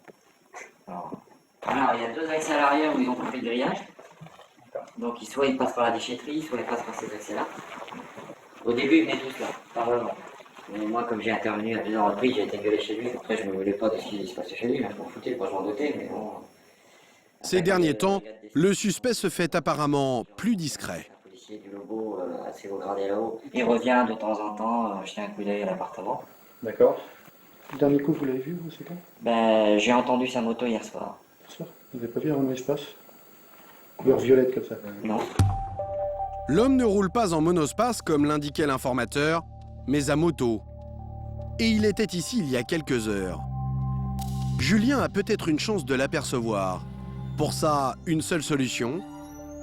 Alors, il y a 2 accès à l'arrière où ils ont coupé le grillage. Donc soit ils passent par la déchetterie, soit ils passent par ces accès-là. Au début, ils venaient tous là, pas vraiment. Mais moi, comme j'ai intervenu à plusieurs reprises, j'ai été gueulé chez lui. Après, je ne me voulais pas de ce qui se passait chez lui. Je m'en foutais, pas je m'en doutais, mais bon. Ces derniers temps, le suspect se fait apparemment plus discret. Un policier du logo assez haut gradé là-haut. Il revient de temps en temps jeter un coup d'œil à l'appartement. D'accord. Le dernier coup, vous l'avez vu, vous, c'est quand? Ben, j'ai entendu sa moto hier soir. Vous n'avez pas vu un Renault Espace? Couleur violette comme ça. Non. L'homme ne roule pas en monospace comme l'indiquait l'informateur, mais à moto. Et il était ici il y a quelques heures. Julien a peut-être une chance de l'apercevoir. Pour ça, une seule solution,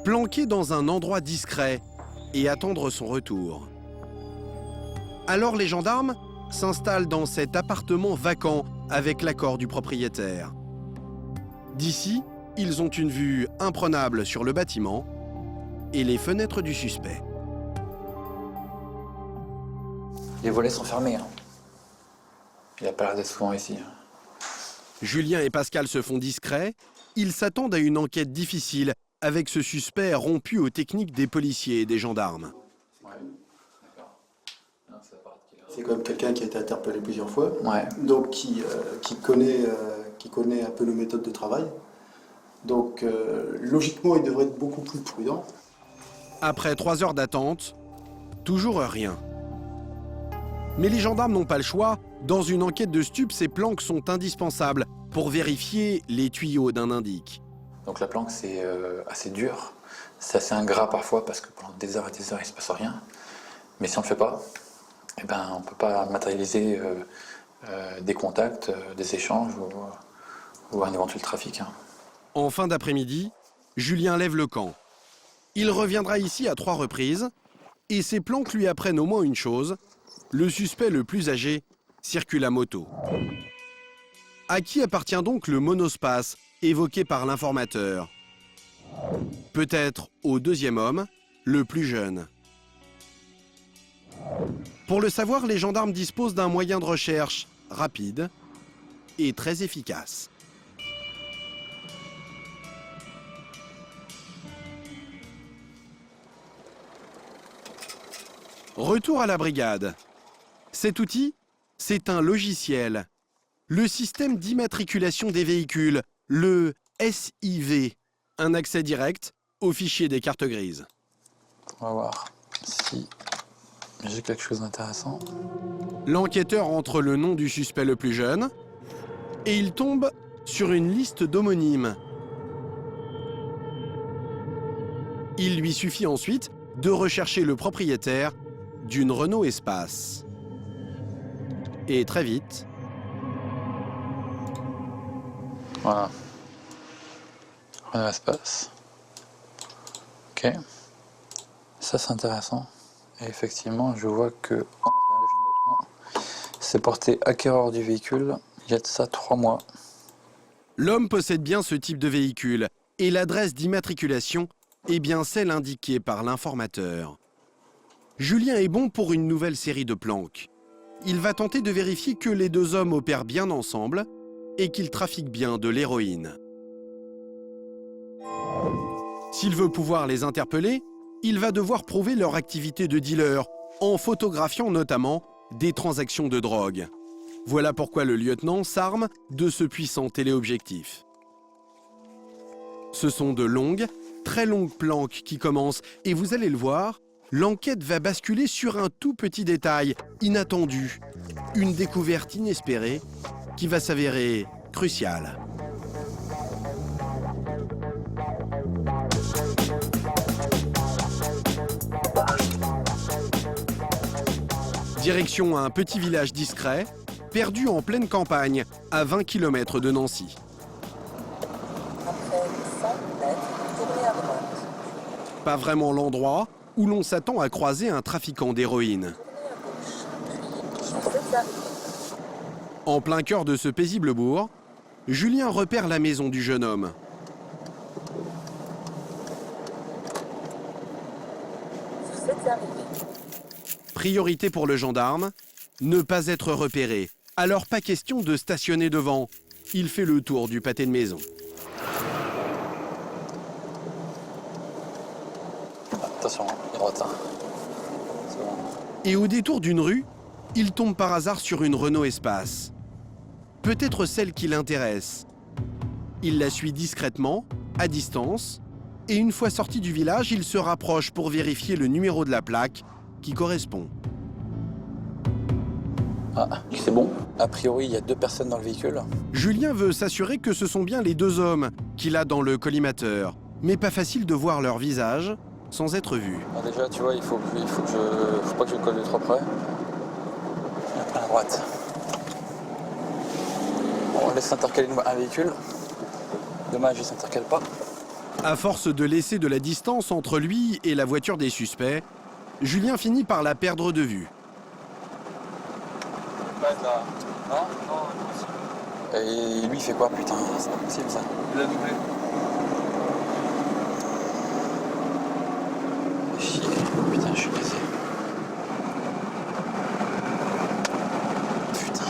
planquer dans un endroit discret et attendre son retour. Alors les gendarmes s'installent dans cet appartement vacant avec l'accord du propriétaire. D'ici, ils ont une vue imprenable sur le bâtiment et les fenêtres du suspect. Les volets sont fermés. Il n'a pas l'air d'être souvent ici. Julien et Pascal se font discrets. Ils s'attendent à une enquête difficile avec ce suspect rompu aux techniques des policiers et des gendarmes. C'est quand même quelqu'un qui a été interpellé plusieurs fois, Ouais. donc qui connaît un peu nos méthodes de travail. Donc logiquement, il devrait être beaucoup plus prudent. Après 3 heures d'attente, toujours rien. Mais les gendarmes n'ont pas le choix. Dans une enquête de stupes, ces planques sont indispensables pour vérifier les tuyaux d'un indique. Donc la planque, c'est assez dur. C'est assez ingrat parfois parce que pendant des heures et des heures, il ne se passe rien. Mais si on ne le fait pas, eh ben, on ne peut pas matérialiser des contacts, des échanges ou un éventuel trafic. En fin d'après-midi, Julien lève le camp. Il reviendra ici à 3 reprises et ces planques lui apprennent au moins une chose. Le suspect le plus âgé circule à moto. À qui appartient donc le monospace évoqué par l'informateur? Peut-être au deuxième homme, le plus jeune. Pour le savoir, les gendarmes disposent d'un moyen de recherche rapide et très efficace. Retour à la brigade. Cet outil, c'est un logiciel. Le système d'immatriculation des véhicules, le SIV. Un accès direct au fichier des cartes grises. On va voir si j'ai quelque chose d'intéressant. L'enquêteur entre le nom du suspect le plus jeune et il tombe sur une liste d'homonymes. Il lui suffit ensuite de rechercher le propriétaire d'une Renault Espace. Et très vite... Voilà. Renault Espace. Ok. Ça, c'est intéressant. Et effectivement, je vois que c'est porté acquéreur du véhicule il y a de ça 3 mois. L'homme possède bien ce type de véhicule et l'adresse d'immatriculation est bien celle indiquée par l'informateur. Julien est bon pour une nouvelle série de planques. Il va tenter de vérifier que les 2 hommes opèrent bien ensemble et qu'ils trafiquent bien de l'héroïne. S'il veut pouvoir les interpeller, il va devoir prouver leur activité de dealer, en photographiant notamment des transactions de drogue. Voilà pourquoi le lieutenant s'arme de ce puissant téléobjectif. Ce sont de longues, très longues planques qui commencent, et vous allez le voir, l'enquête va basculer sur un tout petit détail inattendu, une découverte inespérée qui va s'avérer cruciale. Direction un petit village discret, perdu en pleine campagne, à 20 km de Nancy. Après 100 mètres, tournez à droite. Pas vraiment l'endroit où l'on s'attend à croiser un trafiquant d'héroïne. En plein cœur de ce paisible bourg, Julien repère la maison du jeune homme. Vous êtes arrivé. Priorité pour le gendarme, ne pas être repéré. Alors pas question de stationner devant. Il fait le tour du pâté de maison. Attention, droite. Et au détour d'une rue, il tombe par hasard sur une Renault Espace. Peut-être celle qui l'intéresse. Il la suit discrètement, à distance, et une fois sorti du village, il se rapproche pour vérifier le numéro de la plaque qui correspond. Ah, c'est bon. A priori, il y a 2 personnes dans le véhicule. Julien veut s'assurer que ce sont bien les 2 hommes qu'il a dans le collimateur, mais pas facile de voir leur visage sans être vu. Alors déjà, tu vois, faut pas que je colle de trop près. À la droite. Bon, on laisse s'intercaler un véhicule. Dommage, il s'intercale pas. À force de laisser de la distance entre lui et la voiture des suspects, Julien finit par la perdre de vue. Non. Et lui, il fait quoi, putain? C'est pas possible, ça. Il a doublé. Chier. Putain, je suis cassé. Putain.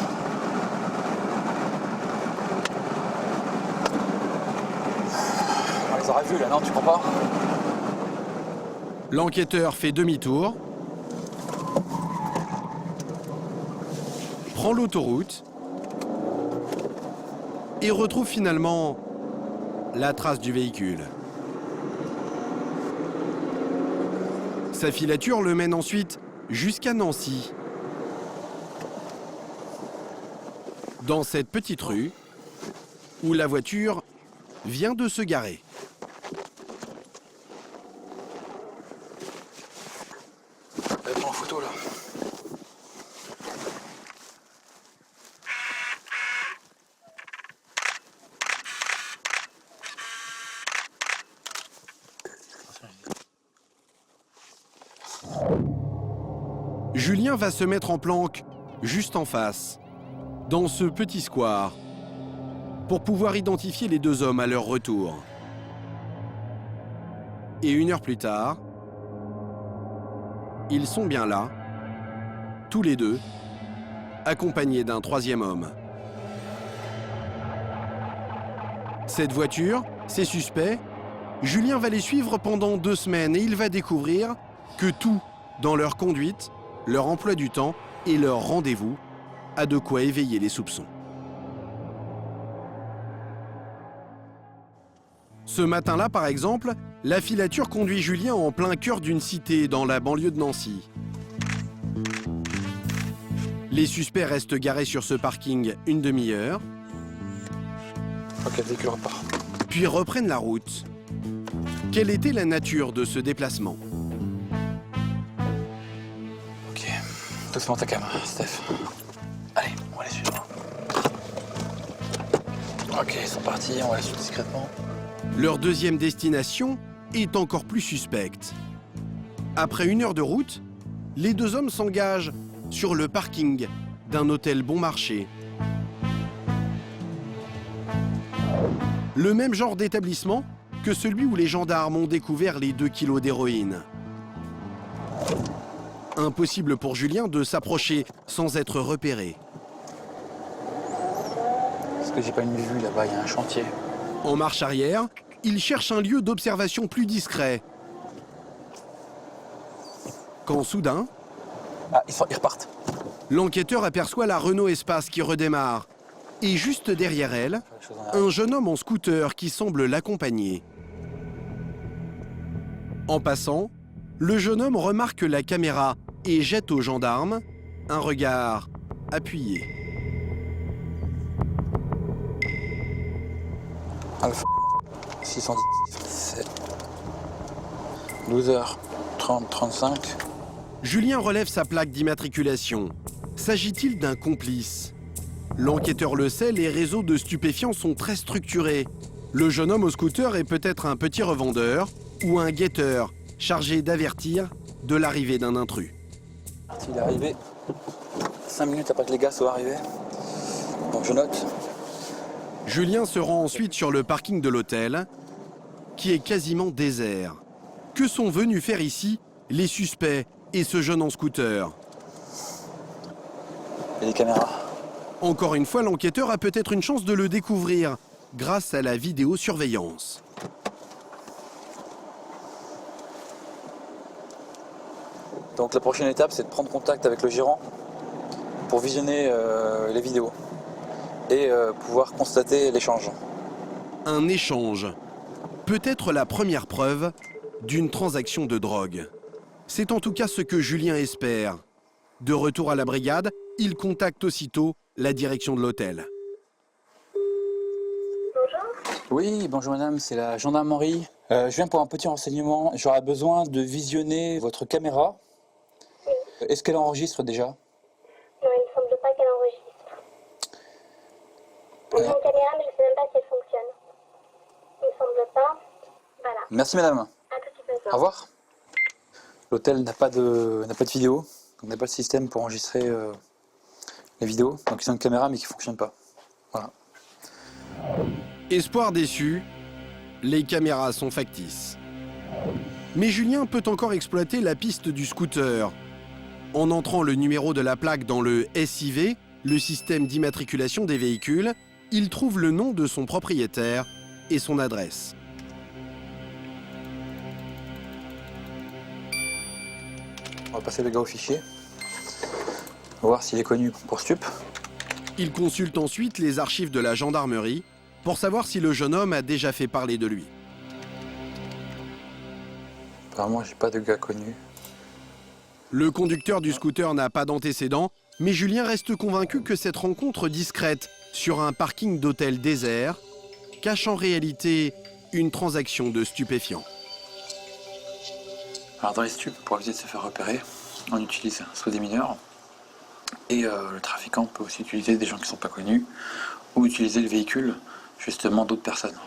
On les aurait vus, là, non, tu crois pas? L'enquêteur fait demi-tour, prend l'autoroute et retrouve finalement la trace du véhicule. Sa filature le mène ensuite jusqu'à Nancy. Dans cette petite rue où la voiture vient de se garer. Elle prend en photo, là. Julien va se mettre en planque juste en face, dans ce petit square, pour pouvoir identifier les deux hommes à leur retour. Et 1 heure plus tard, ils sont bien là, tous les deux, accompagnés d'un 3e homme. Cette voiture, ces suspects, Julien va les suivre pendant 2 semaines et il va découvrir que tout dans leur conduite, leur emploi du temps et leur rendez-vous a de quoi éveiller les soupçons. Ce matin-là, par exemple, la filature conduit Julien en plein cœur d'une cité dans la banlieue de Nancy. Les suspects restent garés sur ce parking 1 demi-heure. Ok, le véhicule repart. Puis reprennent la route. Quelle était la nature de ce déplacement? Ok, doucement ta caméra, Steph. Allez, on va les suivre. Ok, ils sont partis, on va les suivre discrètement. Leur 2e destination est encore plus suspecte. Après 1 heure de route, les 2 hommes s'engagent sur le parking d'un hôtel bon marché. Le même genre d'établissement que celui où les gendarmes ont découvert les 2 kilos d'héroïne. Impossible pour Julien de s'approcher sans être repéré. Parce que j'ai pas une vue là-bas, il y a un chantier. En marche arrière, il cherche un lieu d'observation plus discret. Quand soudain... Ah, ils repartent. L'enquêteur aperçoit la Renault Espace qui redémarre. Et juste derrière elle, un jeune homme en scooter qui semble l'accompagner. En passant, le jeune homme remarque la caméra et jette aux gendarmes un regard appuyé. Alpha 617 12h30 35. Julien relève sa plaque d'immatriculation. S'agit-il d'un complice? L'enquêteur le sait, les réseaux de stupéfiants sont très structurés. Le jeune homme au scooter est peut-être un petit revendeur ou un guetteur chargé d'avertir de l'arrivée d'un intrus. Il est arrivé 5 minutes après que les gars soient arrivés. Donc je note. Julien se rend ensuite sur le parking de l'hôtel, qui est quasiment désert. Que sont venus faire ici les suspects et ce jeune en scooter? Et les caméras. Encore une fois, l'enquêteur a peut-être une chance de le découvrir grâce à la vidéosurveillance. Donc la prochaine étape, c'est de prendre contact avec le gérant pour visionner les vidéos et pouvoir constater l'échange. Un échange. Peut-être la première preuve d'une transaction de drogue. C'est en tout cas ce que Julien espère. De retour à la brigade, il contacte aussitôt la direction de l'hôtel. Bonjour. Oui, bonjour madame, c'est la gendarmerie. Je viens pour un petit renseignement. J'aurais besoin de visionner votre caméra. Est-ce qu'elle enregistre déjà? Non, il ne semble pas qu'elle enregistre. On a une caméra, mais je ne sais même pas si elle fonctionne. Il ne semble pas. Voilà. Merci madame. À tout de suite. Au revoir. L'hôtel n'a pas de vidéo, on n'a pas de système pour enregistrer les vidéos. Donc ils ont une caméra mais qui ne fonctionne pas. Voilà. Espoir déçu, les caméras sont factices. Mais Julien peut encore exploiter la piste du scooter. En entrant le numéro de la plaque dans le SIV, le système d'immatriculation des véhicules, il trouve le nom de son propriétaire et son adresse. On va passer le gars au fichier. On va voir s'il est connu pour stup. Il consulte ensuite les archives de la gendarmerie pour savoir si le jeune homme a déjà fait parler de lui. Apparemment, j'ai pas de gars connu. Le conducteur du scooter n'a pas d'antécédents, mais Julien reste convaincu que cette rencontre discrète sur un parking d'hôtel désert cache en réalité une transaction de stupéfiants. Alors dans les stupes, pour éviter de se faire repérer, on utilise soit des mineurs, et le trafiquant peut aussi utiliser des gens qui ne sont pas connus, ou utiliser le véhicule, justement, d'autres personnes.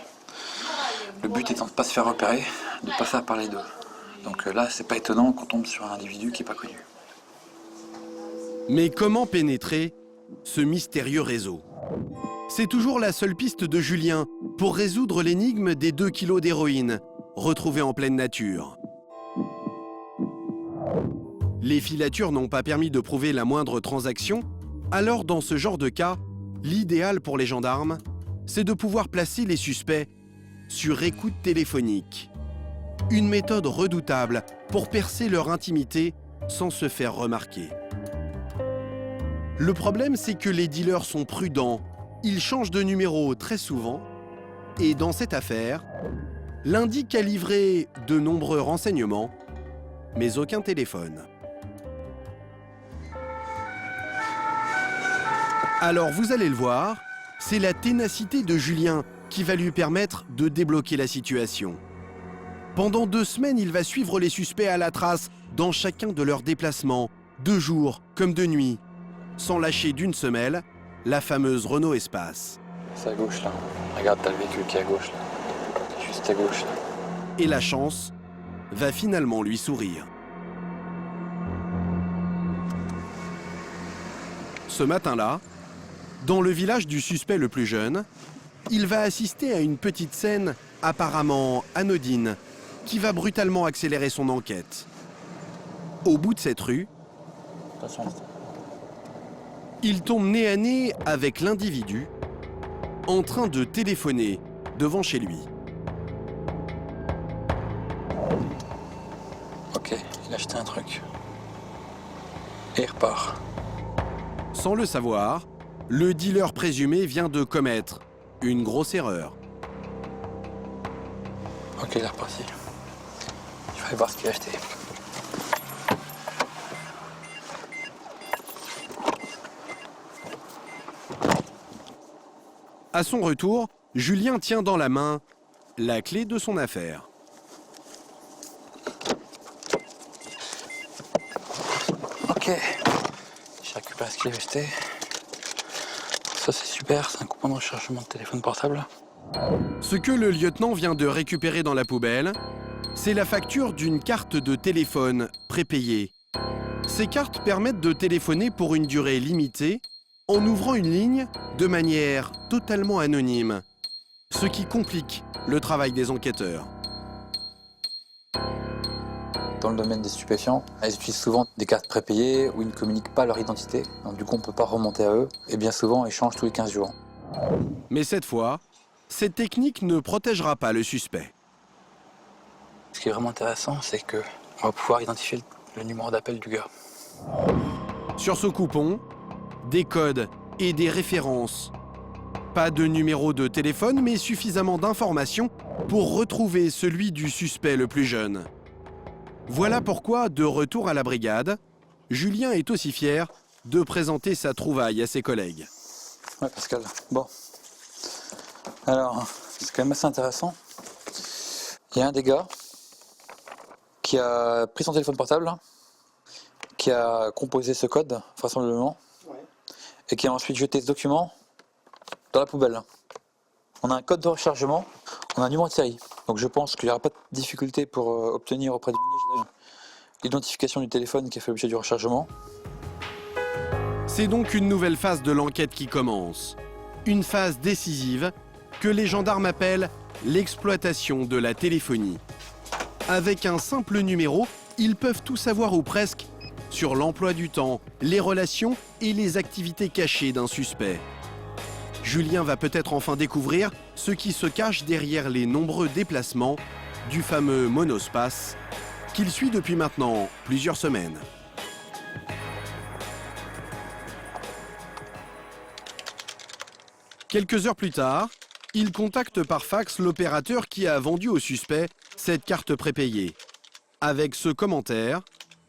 Le but étant de ne pas se faire repérer, de ne pas faire parler d'eux. Donc là, c'est pas étonnant qu'on tombe sur un individu qui n'est pas connu. Mais comment pénétrer ce mystérieux réseau? C'est toujours la seule piste de Julien pour résoudre l'énigme des 2 kilos d'héroïne retrouvés en pleine nature. Les filatures n'ont pas permis de prouver la moindre transaction, alors dans ce genre de cas, l'idéal pour les gendarmes, c'est de pouvoir placer les suspects sur écoute téléphonique. Une méthode redoutable pour percer leur intimité sans se faire remarquer. Le problème, c'est que les dealers sont prudents, ils changent de numéro très souvent, et dans cette affaire, l'indic a livré de nombreux renseignements, mais aucun téléphone. Alors vous allez le voir, c'est la ténacité de Julien qui va lui permettre de débloquer la situation. Pendant 2 semaines, il va suivre les suspects à la trace dans chacun de leurs déplacements, de jour comme de nuit, sans lâcher d'une semelle la fameuse Renault Espace. C'est à gauche là. Regarde, t'as le véhicule qui est à gauche là. Juste à gauche là. Et la chance va finalement lui sourire. Ce matin-là, dans le village du suspect le plus jeune, il va assister à une petite scène apparemment anodine qui va brutalement accélérer son enquête. Au bout de cette rue, il tombe nez à nez avec l'individu en train de téléphoner devant chez lui. Ok, il a acheté un truc. Et il repart. Sans le savoir, le dealer présumé vient de commettre une grosse erreur. Ok, il est reparti. Je vais aller voir ce qu'il a acheté. À son retour, Julien tient dans la main la clé de son affaire. Ok, j'ai récupéré ce qu'il a acheté. Ça c'est super, c'est un coupon de rechargement de téléphone portable. Ce que le lieutenant vient de récupérer dans la poubelle, c'est la facture d'une carte de téléphone prépayée. Ces cartes permettent de téléphoner pour une durée limitée en ouvrant une ligne de manière totalement anonyme, ce qui complique le travail des enquêteurs. Dans le domaine des stupéfiants, ils utilisent souvent des cartes prépayées où ils ne communiquent pas leur identité. Donc du coup, on ne peut pas remonter à eux. Et bien souvent, ils changent tous les 15 jours. Mais cette fois, cette technique ne protégera pas le suspect. Ce qui est vraiment intéressant, c'est qu'on va pouvoir identifier le numéro d'appel du gars. Sur ce coupon, des codes et des références. Pas de numéro de téléphone, mais suffisamment d'informations pour retrouver celui du suspect le plus jeune. Voilà pourquoi, de retour à la brigade, Julien est aussi fier de présenter sa trouvaille à ses collègues. Ouais, Pascal. Bon. Alors, C'est quand même assez intéressant. Il y a un des gars qui a pris son téléphone portable, qui a composé ce code, vraisemblablement, et qui a ensuite jeté ce document dans la poubelle. On a un code de rechargement, on a un numéro de série. Donc je pense qu'il n'y aura pas de difficulté pour obtenir auprès du ministère l'identification du téléphone qui a fait l'objet du rechargement. C'est donc une nouvelle phase de l'enquête qui commence. Une phase décisive que les gendarmes appellent l'exploitation de la téléphonie. Avec un simple numéro, ils peuvent tout savoir ou presque sur l'emploi du temps, les relations et les activités cachées d'un suspect. Julien va peut-être enfin découvrir ce qui se cache derrière les nombreux déplacements du fameux monospace qu'il suit depuis maintenant plusieurs semaines. Quelques heures plus tard, il contacte par fax l'opérateur qui a vendu au suspect cette carte prépayée. Avec ce commentaire,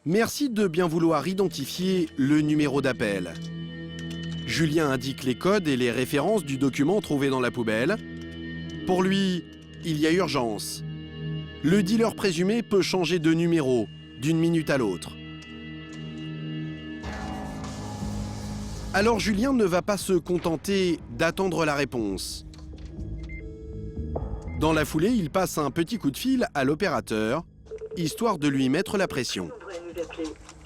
merci de bien vouloir identifier le numéro d'appel. Julien indique les codes et les références du document trouvé dans la poubelle. Pour lui, il y a urgence. Le dealer présumé peut changer de numéro d'une minute à l'autre. Alors Julien ne va pas se contenter d'attendre la réponse. Dans la foulée, il passe un petit coup de fil à l'opérateur, histoire de lui mettre la pression.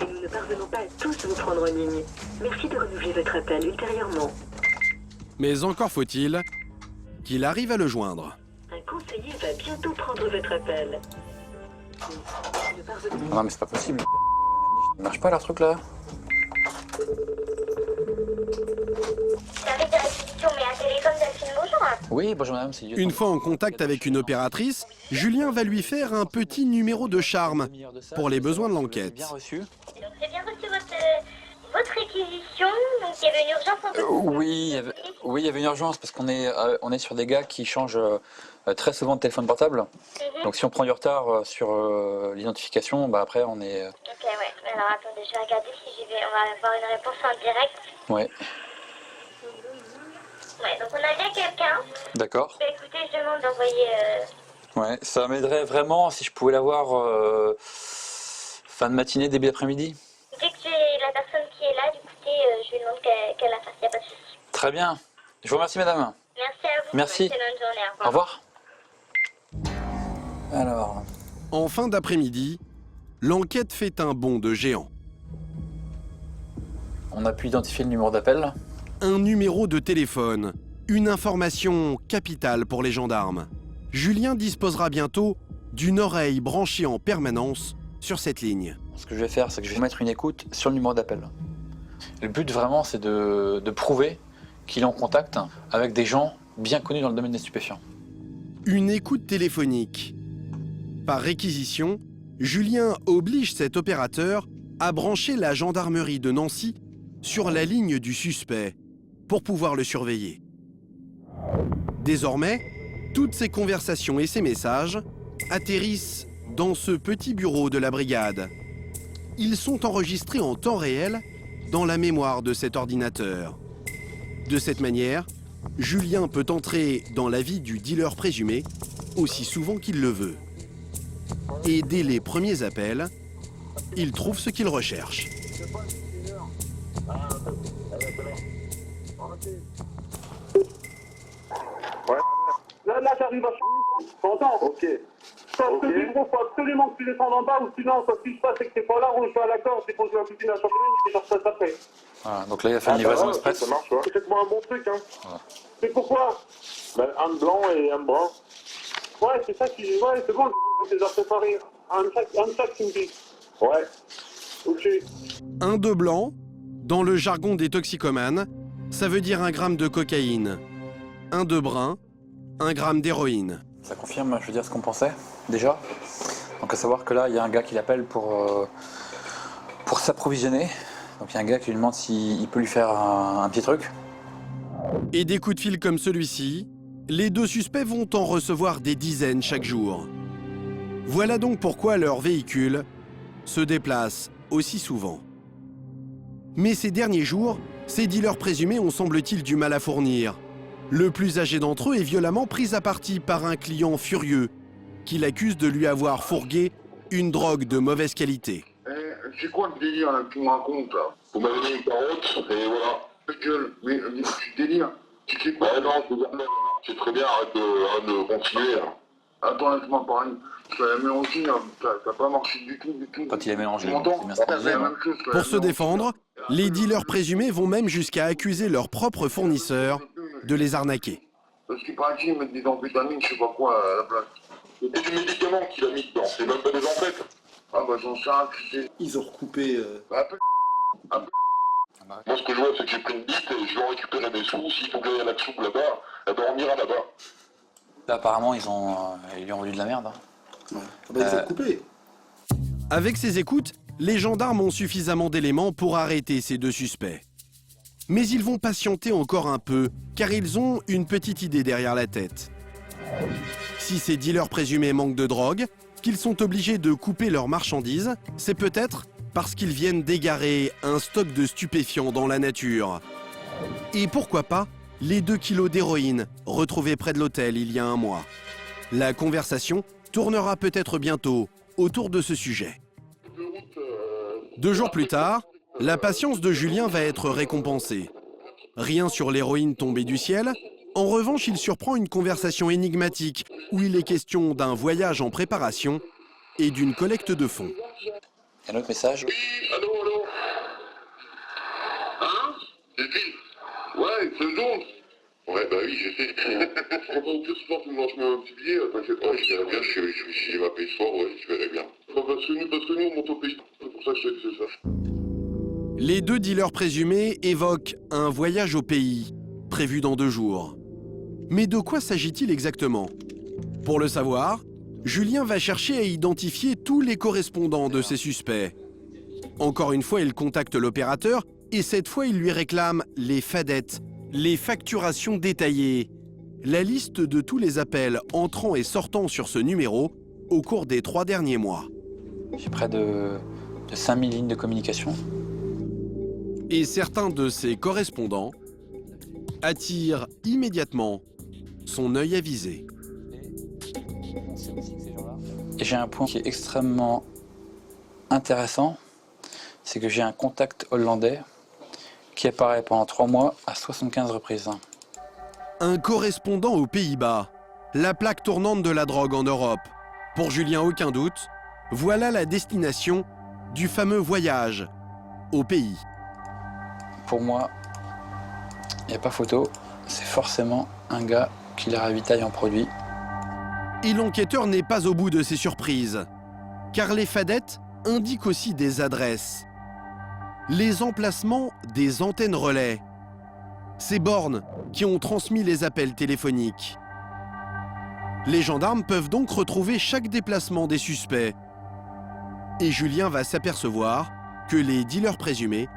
Et nous ne parvenons pas à tous vous prendre en ligne. Merci de renouveler votre appel ultérieurement. Mais encore faut-il qu'il arrive à le joindre. Un conseiller va bientôt prendre votre appel. Non mais c'est pas possible. Ça marche pas leur truc là. Service de réquisition, mais un téléphone Delphine, bonjour. Oui, bonjour madame, c'est Une fois en contact avec une opératrice, Julien va lui faire un petit numéro de charme pour les besoins de l'enquête. Bien reçu. Donc j'ai bien reçu votre réquisition, donc il y avait une urgence en Oui, il y avait une urgence parce qu'on est sur des gars qui changent très souvent de téléphone portable. Donc si on prend du retard sur l'identification, bah après on est... Ok, ouais. Alors attendez, je vais regarder si on va avoir une réponse en direct. Ouais. Ouais, donc on a bien quelqu'un. D'accord. Bah, écoutez, je demande d'envoyer... Ouais, ça m'aiderait vraiment si je pouvais l'avoir fin de matinée, début d'après-midi. Dès que j'ai la personne qui est là, écoutez, je lui demande qu'elle la fasse, il n'y a pas de souci. Très bien. Je vous remercie madame. Merci à vous. Merci. Excellente journée. Au revoir. Alors... En fin d'après-midi, l'enquête fait un bond de géant. On a pu identifier le numéro d'appel. Un numéro de téléphone, une information capitale pour les gendarmes. Julien disposera bientôt d'une oreille branchée en permanence sur cette ligne. Ce que je vais faire, c'est que je vais mettre une écoute sur le numéro d'appel. Le but vraiment, c'est de prouver qu'il est en contact avec des gens bien connus dans le domaine des stupéfiants. Une écoute téléphonique. Par réquisition, Julien oblige cet opérateur à brancher la gendarmerie de Nancy sur la ligne du suspect pour pouvoir le surveiller. Désormais, toutes ces conversations et ces messages atterrissent dans ce petit bureau de la brigade. Ils sont enregistrés en temps réel dans la mémoire de cet ordinateur. De cette manière, Julien peut entrer dans la vie du dealer présumé aussi souvent qu'il le veut. Et dès les premiers appels, il trouve ce qu'il recherche. Là j'arrive à t'entends? Ok. Parce que du gros, faut absolument que tu descendes en bas ou sinon, ce qui se passe, c'est que t'es pas là, on joue à la corde, c'est qu'on joue à la cuisine à championnat, et je te après. Voilà, donc là il a fait une livraison express. Ça marche, ouais. Faites-moi un bon truc, hein. Voilà. C'est pourquoi? Ben, un blanc et un brun. Ouais, c'est ça qui... Ouais, c'est bon, je les ai préparés. Un sac, tu me dis. Ouais. Ok. Un de blanc, dans le jargon des toxicomanes, ça veut dire 1 gramme de cocaïne. Un de brun, 1 gramme d'héroïne. Ça confirme, je veux dire, ce qu'on pensait, déjà. Donc à savoir que là, il y a un gars qui l'appelle pour s'approvisionner. Donc il y a un gars qui lui demande s'il peut lui faire un petit truc. Et des coups de fil comme celui-ci, les deux suspects vont en recevoir des dizaines chaque jour. Voilà donc pourquoi leur véhicule se déplace aussi souvent. Mais ces derniers jours, ces dealers présumés ont semble-t-il du mal à fournir. Le plus âgé d'entre eux est violemment pris à partie par un client furieux qui l'accuse de lui avoir fourgué une drogue de mauvaise qualité. C'est quoi le délire là, que tu me racontes là? Vous m'avez mis une carotte et voilà. Ta gueule, mais tu délires. Tu sais quoi? Non, c'est très bien, arrête de continuer là. Attends, laisse-moi parler. Tu l'as mélangé, t'as pas marché du tout. Quand il est mélangé, Tu m'entends? c'est bien ça. Pour se défendre, les dealers présumés vont même jusqu'à accuser leurs propres fournisseurs de les arnaquer. Parce qu'il paraît qu'ils mettent des amphétamines, je sais pas quoi à la place. C'est du médicament qu'il a mis dedans, c'est même pas des amphetamines. Ah bah j'en sais rien, tu sais. Ils ont recoupé... Un peu. Moi ce que je vois c'est que j'ai pris une bite et je vais récupérer mes sous. S'il faut que j'aille à la soupe là-bas, eh ben on ira là-bas. Là, apparemment, ils lui ont vendu de la merde. Ouais. Ah bah ils ont coupé. Avec ces écoutes, les gendarmes ont suffisamment d'éléments pour arrêter ces deux suspects. Mais ils vont patienter encore un peu, car ils ont une petite idée derrière la tête. Si ces dealers présumés manquent de drogue, qu'ils sont obligés de couper leurs marchandises, c'est peut-être parce qu'ils viennent d'égarer un stock de stupéfiants dans la nature. Et pourquoi pas les 2 kilos d'héroïne retrouvés près de l'hôtel il y a un mois. La conversation tournera peut-être bientôt autour de ce sujet. 2 jours plus tard, la patience de Julien va être récompensée. Rien sur l'héroïne tombée du ciel. En revanche, il surprend une conversation énigmatique où il est question d'un voyage en préparation et d'une collecte de fonds. Un autre message. Oui, allô. Hein? C'est Phil. Ouais, c'est zone. Ouais, bah oui, je sais. On va au plus sport, tu me lances un petit billet, t'inquiète pas, je verrai bien, si j'ai ma paye ce soir, ouais, je verrai bien. Parce que nous, on monte au pays, c'est pour ça que je te dis ça. Les 2 dealers présumés évoquent un voyage au pays, prévu dans 2 jours. Mais de quoi s'agit-il exactement? Pour le savoir, Julien va chercher à identifier tous les correspondants de ces suspects. Encore une fois, il contacte l'opérateur et cette fois, il lui réclame les fadettes, les facturations détaillées, la liste de tous les appels entrant et sortant sur ce numéro au cours des 3 derniers mois. J'ai près de 5000 lignes de communication. Et certains de ces correspondants attirent immédiatement son œil avisé. Et j'ai un point qui est extrêmement intéressant, c'est que j'ai un contact hollandais qui apparaît pendant 3 mois à 75 reprises. Un correspondant aux Pays-Bas, la plaque tournante de la drogue en Europe. Pour Julien, aucun doute, voilà la destination du fameux voyage au pays. Pour moi, il n'y a pas photo, c'est forcément un gars qui les ravitaille en produits. Et l'enquêteur n'est pas au bout de ses surprises, car les fadettes indiquent aussi des adresses, les emplacements des antennes relais, ces bornes qui ont transmis les appels téléphoniques. Les gendarmes peuvent donc retrouver chaque déplacement des suspects. Et Julien va s'apercevoir que les dealers présumés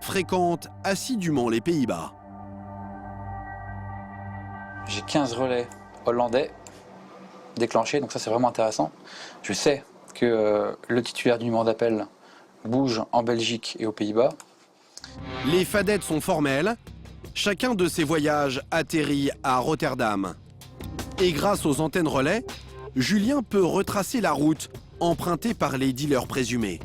fréquentent assidûment les Pays-Bas. J'ai 15 relais hollandais déclenchés, donc ça c'est vraiment intéressant. Je sais que le titulaire du numéro d'appel bouge en Belgique et aux Pays-Bas. Les fadettes sont formelles. Chacun de ces voyages atterrit à Rotterdam. Et grâce aux antennes relais, Julien peut retracer la route empruntée par les dealers présumés.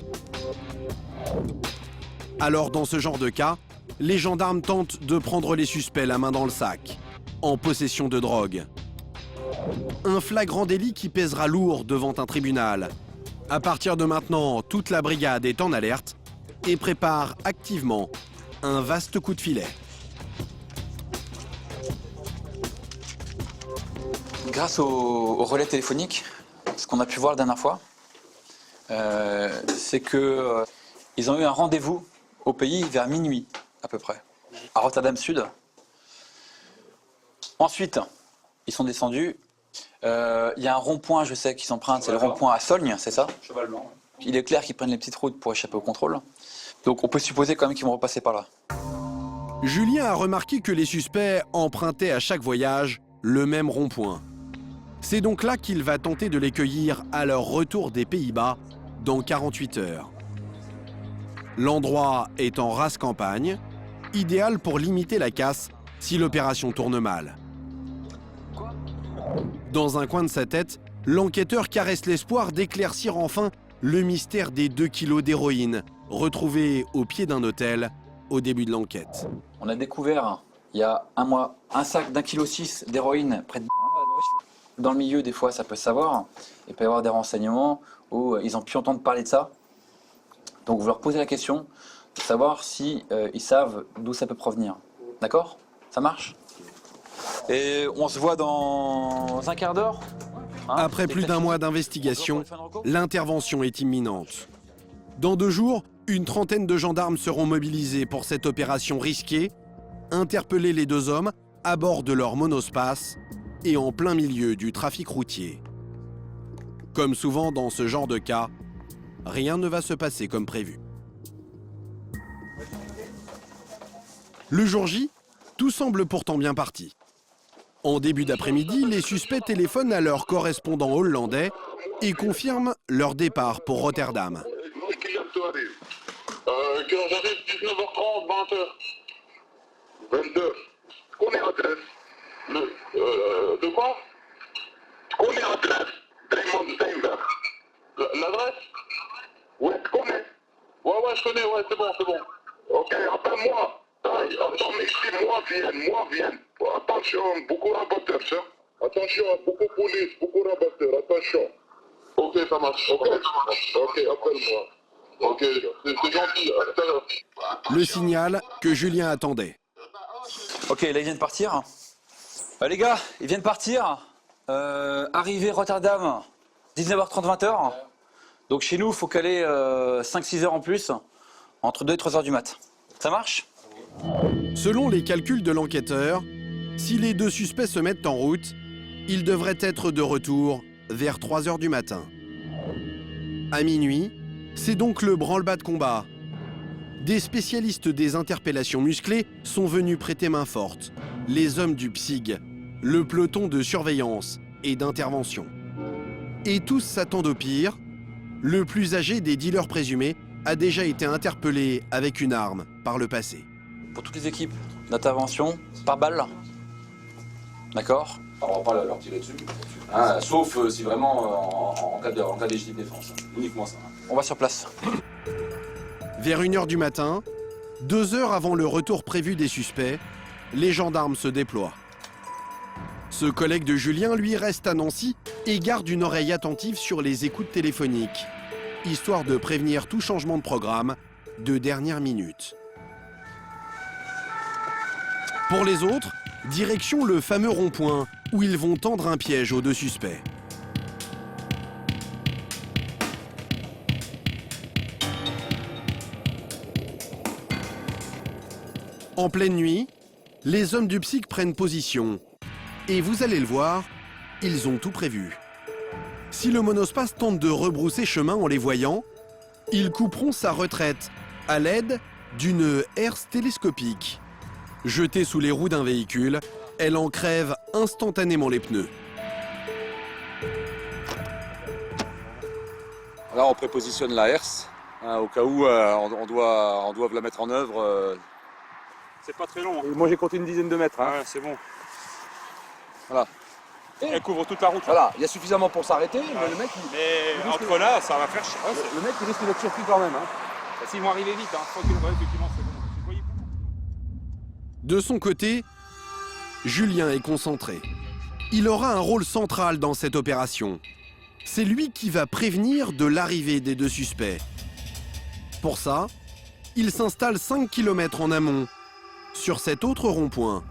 Alors dans ce genre de cas, les gendarmes tentent de prendre les suspects la main dans le sac, en possession de drogue. Un flagrant délit qui pèsera lourd devant un tribunal. À partir de maintenant, toute la brigade est en alerte et prépare activement un vaste coup de filet. Grâce au relais téléphonique, ce qu'on a pu voir la dernière fois, c'est que ils ont eu un rendez-vous au pays vers minuit à peu près, à Rotterdam Sud. Ensuite, ils sont descendus. Il y a un rond-point, je sais, qu'ils s'empruntent, c'est le rond-point à Solgne, c'est ça? Cheval blanc. Il est clair qu'ils prennent les petites routes pour échapper au contrôle. Donc on peut supposer quand même qu'ils vont repasser par là. Julien a remarqué que les suspects empruntaient à chaque voyage le même rond-point. C'est donc là qu'il va tenter de les cueillir à leur retour des Pays-Bas dans 48 heures. L'endroit est en rase campagne, idéal pour limiter la casse si l'opération tourne mal. Dans un coin de sa tête, l'enquêteur caresse l'espoir d'éclaircir enfin le mystère des 2 kilos d'héroïne, retrouvés au pied d'un hôtel au début de l'enquête. On a découvert, il y a un mois, un sac d'1,6 kg d'héroïne près de... Dans le milieu, des fois, ça peut se savoir. Il peut y avoir des renseignements où ils ont pu entendre parler de ça. Donc, vous leur posez la question de savoir si ils savent d'où ça peut provenir. D'accord? Ça marche? Et on se voit dans un quart d'heure. Après plus d'un mois d'investigation, l'intervention est imminente. Dans 2 jours, une trentaine de gendarmes seront mobilisés pour cette opération risquée, interpeller les 2 hommes à bord de leur monospace et en plein milieu du trafic routier. Comme souvent dans ce genre de cas, rien ne va se passer comme prévu. Le jour J, tout semble pourtant bien parti. En début d'après-midi, les suspects téléphonent à leur correspondant hollandais et confirment leur départ pour Rotterdam. Quand j'arrive 19h30, 20h. 22. Combien d'adresse? De quoi? Combien d'adresse? L'adresse? Ouais, tu connais? Ouais, je connais, ouais, c'est bon. Ok, appelle-moi. Attends, mais si moi viens. Attention, beaucoup rabatteur, ça. Attention, beaucoup police, beaucoup rabatteur, attention. Ok, ça marche. Ok, appelle-moi. Ok, c'est gentil. Le signal que Julien attendait. Ok, là ils viennent partir. Les gars, ils viennent partir. Arrivée Rotterdam, 19h30, 20h. Donc chez nous, il faut caler 5-6 heures en plus, entre 2 et 3 heures du mat. Ça marche? Selon les calculs de l'enquêteur, si les 2 suspects se mettent en route, ils devraient être de retour vers 3 heures du matin. À minuit, c'est donc le branle-bas de combat. Des spécialistes des interpellations musclées sont venus prêter main forte. Les hommes du PSIG, le peloton de surveillance et d'intervention. Et tous s'attendent au pire. Le plus âgé des dealers présumés a déjà été interpellé avec une arme par le passé. Pour toutes les équipes d'intervention, par balle. D'accord? On va pas leur tirer dessus, sauf si vraiment en cas de légitime défense. Uniquement ça. On va sur place. Vers 1h du matin, 2 heures avant le retour prévu des suspects, les gendarmes se déploient. Ce collègue de Julien, lui, reste à Nancy et garde une oreille attentive sur les écoutes téléphoniques, histoire de prévenir tout changement de programme de dernière minute. Pour les autres, direction le fameux rond-point où ils vont tendre un piège aux 2 suspects. En pleine nuit, les hommes du PSIC prennent position. Et vous allez le voir, ils ont tout prévu. Si le monospace tente de rebrousser chemin en les voyant, ils couperont sa retraite à l'aide d'une herse télescopique. Jetée sous les roues d'un véhicule, elle en crève instantanément les pneus. Là, on prépositionne la herse, au cas où on doit la mettre en œuvre. C'est pas très long. Moi, j'ai compté une dizaine de mètres. Ouais, c'est bon. Voilà. Elle couvre toute la route. Voilà, il y a suffisamment pour s'arrêter, mais le mec... Mais entre là, ça va faire chier. Le mec, il risque d'être surpris quand même. S'ils vont arriver vite, effectivement, c'est bon. De son côté, Julien est concentré. Il aura un rôle central dans cette opération. C'est lui qui va prévenir de l'arrivée des 2 suspects. Pour ça, il s'installe 5 km en amont, sur cet autre rond-point.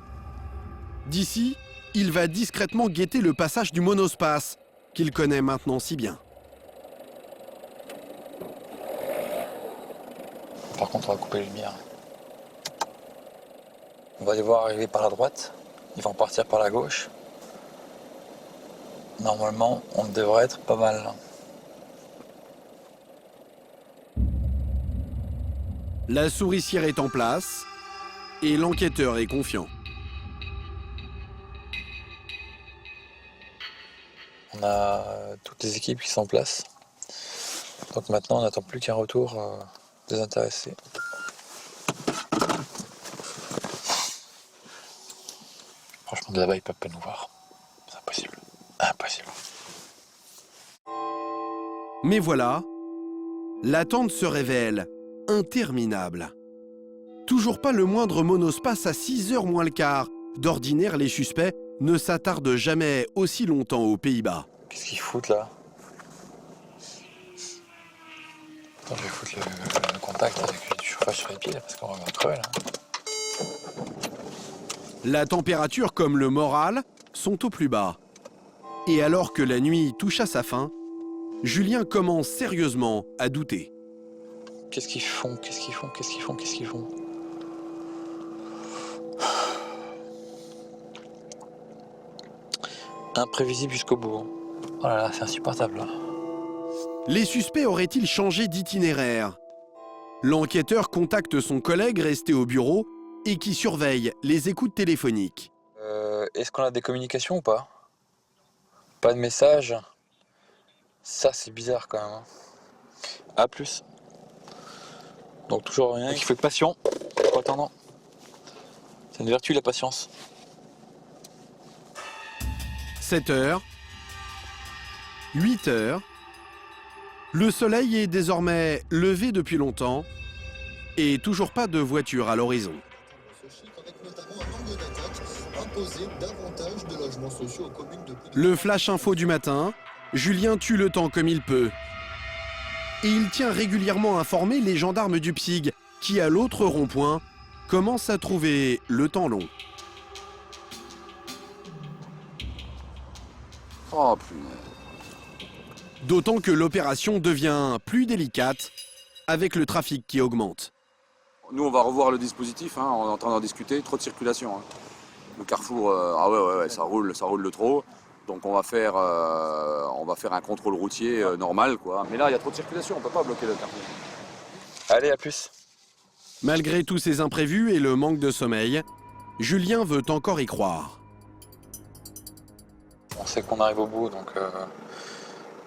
D'ici, il va discrètement guetter le passage du monospace, qu'il connaît maintenant si bien. Par contre, on va couper les lumières. On va les voir arriver par la droite. Ils vont partir par la gauche. Normalement, on devrait être pas mal. La souricière est en place et l'enquêteur est confiant. On a toutes les équipes qui sont en place. Donc maintenant, on n'attend plus qu'un retour des intéressés. Franchement, de là-bas, ils peuvent pas nous voir. C'est impossible. Impossible. Mais voilà, l'attente se révèle interminable. Toujours pas le moindre monospace à 6h moins le quart. D'ordinaire, les suspects ne s'attardent jamais aussi longtemps aux Pays-Bas. Qu'est-ce qu'ils foutent là? Attends, je vais foutre le contact avec du chauffage sur les pieds là, parce qu'on va crever là. La température comme le moral sont au plus bas. Et alors que la nuit touche à sa fin, Julien commence sérieusement à douter. Qu'est-ce qu'ils font? Qu'est-ce qu'ils font? Qu'est-ce qu'ils font? Qu'est-ce qu'ils font? Imprévisible jusqu'au bout. Oh là là, c'est insupportable là. Les suspects auraient-ils changé d'itinéraire? L'enquêteur contacte son collègue resté au bureau et qui surveille les écoutes téléphoniques. Est-ce qu'on a des communications ou pas? Pas de message. Ça c'est bizarre quand même. A plus. Donc toujours rien. Donc il faut être patient. En attendant. C'est une vertu la patience. 7h, 8h, le soleil est désormais levé depuis longtemps et toujours pas de voiture à l'horizon. Le flash info du matin, Julien tue le temps comme il peut. Et il tient régulièrement à informer les gendarmes du PSIG qui, à l'autre rond-point, commencent à trouver le temps long. Oh punaise. D'autant que l'opération devient plus délicate avec le trafic qui augmente. Nous, on va revoir le dispositif, hein, on est en train d'en discuter, trop de circulation. Hein. Le carrefour, ah ouais, ça roule de trop. Donc on va faire un contrôle routier normal, quoi. Mais là, il y a trop de circulation, on peut pas bloquer le carrefour. Allez, à plus. Malgré tous ces imprévus et le manque de sommeil, Julien veut encore y croire. On sait qu'on arrive au bout, donc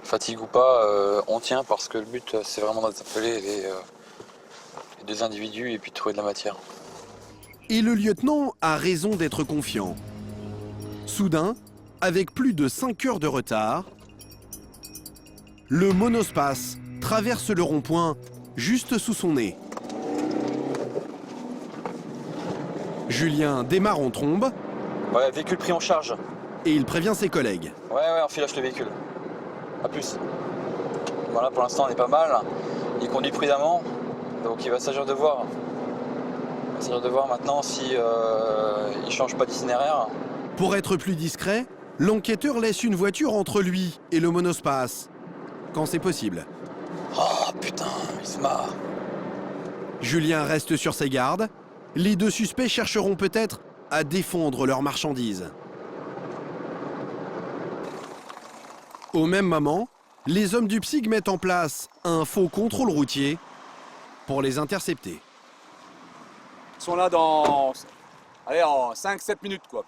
fatigue ou pas, on tient parce que le but c'est vraiment d'interpeller les deux individus et puis de trouver de la matière. Et le lieutenant a raison d'être confiant. Soudain, avec plus de 5 heures de retard, le monospace traverse le rond-point juste sous son nez. Julien démarre en trombe. Ouais, véhicule pris en charge. Et il prévient ses collègues. Ouais, on filache le véhicule. A plus. Voilà, pour l'instant on est pas mal. Il conduit prudemment, donc il va s'agir de voir. Il va s'agir de voir maintenant si il change pas d'itinéraire. Pour être plus discret, l'enquêteur laisse une voiture entre lui et le monospace, quand c'est possible. Oh putain, il se marre. Julien reste sur ses gardes. Les deux suspects chercheront peut-être à défendre leurs marchandises. Au même moment, les hommes du PSIG mettent en place un faux contrôle routier pour les intercepter. Ils sont là dans... Allez, en 5-7 minutes, quoi.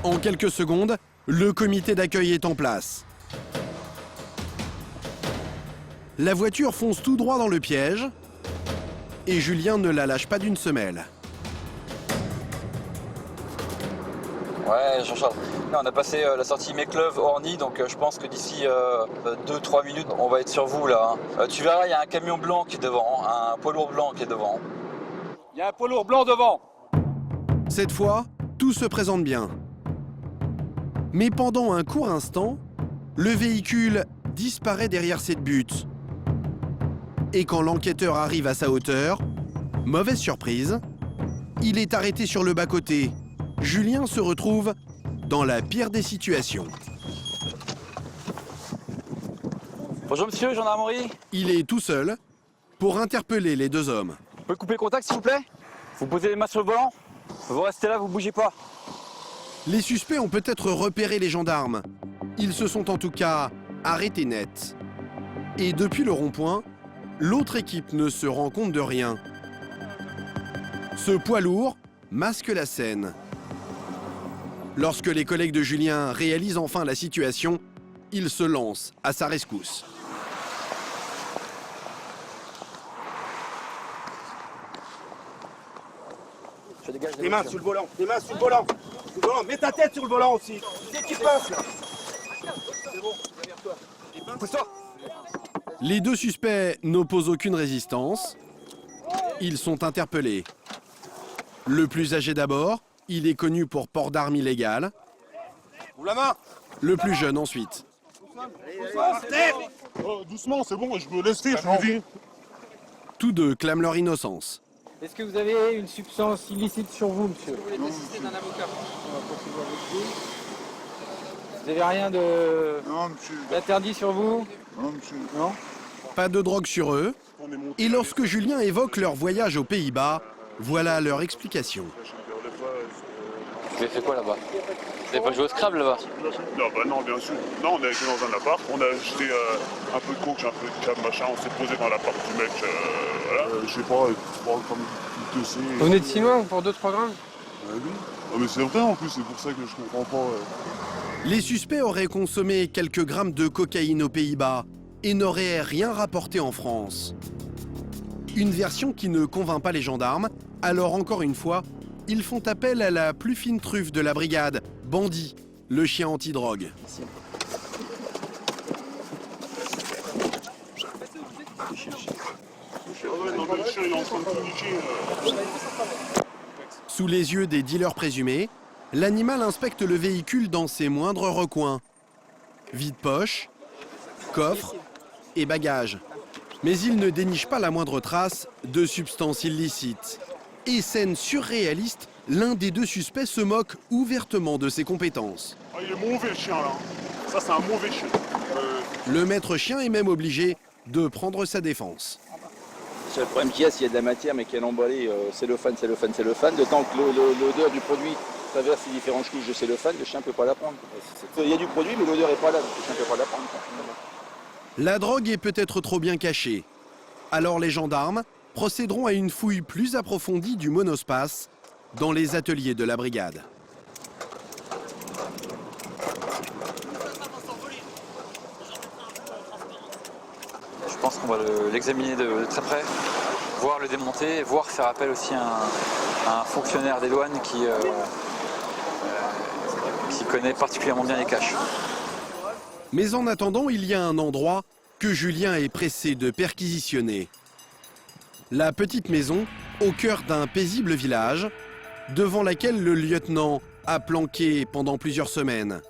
En quelques secondes, le comité d'accueil est en place. La voiture fonce tout droit dans le piège et Julien ne la lâche pas d'une semelle. Ouais, Jean-Charles. Là, on a passé la sortie Mécleuve-Orny, donc je pense que d'ici 2-3 minutes, on va être sur vous là. Tu verras, il y a un camion blanc qui est devant, un poids lourd blanc qui est devant. Il y a un poids lourd blanc devant. Cette fois, tout se présente bien. Mais pendant un court instant, le véhicule disparaît derrière cette butte. Et quand l'enquêteur arrive à sa hauteur, mauvaise surprise, il est arrêté sur le bas-côté. Julien se retrouve dans la pire des situations. Bonjour monsieur, gendarmerie. Il est tout seul pour interpeller les deux hommes. Vous pouvez couper le contact s'il vous plaît? Vous posez les mains sur le volant. Vous restez là, vous bougez pas. Les suspects ont peut-être repéré les gendarmes. Ils se sont en tout cas arrêtés net. Et depuis le rond-point, l'autre équipe ne se rend compte de rien. Ce poids lourd masque la scène. Lorsque les collègues de Julien réalisent enfin la situation, ils se lancent à sa rescousse. Je dégage Les mains sur le volant, les mains sur le volant. Mets ta tête sur le volant aussi. C'est qui passe là. C'est bon, derrière-toi. Pousse-toi. Les deux suspects n'opposent aucune résistance. Ils sont interpellés. Le plus âgé d'abord, il est connu pour port d'armes illégales. Ouvre la main. Le plus jeune ensuite. Doucement, c'est bon, je me laisse faire, je me dis. Tous deux clament leur innocence. Est-ce que vous avez une substance illicite sur vous, monsieur? Vous voulez assister d'un avocat? On va poursuivre avec vous. Vous n'avez rien d'interdit sur vous? Non, monsieur. Non? Pas de drogue sur eux. Et lorsque Julien évoque leur voyage aux Pays-Bas, voilà leur explication. Vous avez fait quoi là-bas? Vous n'avez pas joué au Scrabble là-bas? Non, bah non, bien sûr. Non, on a été dans un appart, on a acheté un peu de coke, un peu de cab, machin, on s'est posé dans l'appart du mec, voilà. Je sais pas, comme il te sait. Vous venez de si loin pour 2-3 grammes? Oui. Ah, mais c'est vrai en plus, c'est pour ça que je comprends pas. Les suspects auraient consommé quelques grammes de cocaïne aux Pays-Bas et n'auraient rien rapporté en France. Une version qui ne convainc pas les gendarmes, alors encore une fois, ils font appel à la plus fine truffe de la brigade, Bandit, le chien anti-drogue. Sous les yeux des dealers présumés, l'animal inspecte le véhicule dans ses moindres recoins. Vide-poche, coffre et bagages. Mais il ne déniche pas la moindre trace de substances illicites. Et scène surréaliste, l'un des deux suspects se moque ouvertement de ses compétences. Ah, il est mauvais le chien là. Ça, c'est un mauvais chien. Le maître chien est même obligé de prendre sa défense. Le seul problème qu'il y a, s'il y a de la matière mais qu'elle est emballée cellophane, de temps que l'odeur du produit traverse les différentes couches de cellophane, le chien ne peut pas la prendre. Il y a du produit mais l'odeur n'est pas là, donc le chien ne peut pas la prendre. La drogue est peut-être trop bien cachée. Alors les gendarmes procéderont à une fouille plus approfondie du monospace dans les ateliers de la brigade. Je pense qu'on va l'examiner de très près, voir le démonter, voir faire appel aussi à un fonctionnaire des douanes qui connaît particulièrement bien les caches. Mais en attendant, il y a un endroit que Julien est pressé de perquisitionner. La petite maison au cœur d'un paisible village, devant laquelle le lieutenant a planqué pendant plusieurs semaines.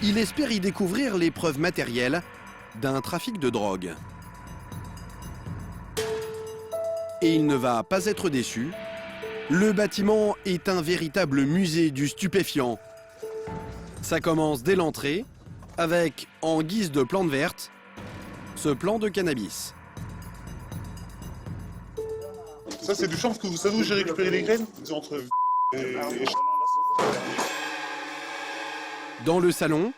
Il espère y découvrir les preuves matérielles d'un trafic de drogue. Et il ne va pas être déçu. Le bâtiment est un véritable musée du stupéfiant. Ça commence dès l'entrée, avec, en guise de plante verte, ce plant de cannabis. Ça, c'est du chanvre que vous savez où j'ai récupéré les graines? C'est entre... Dans le salon,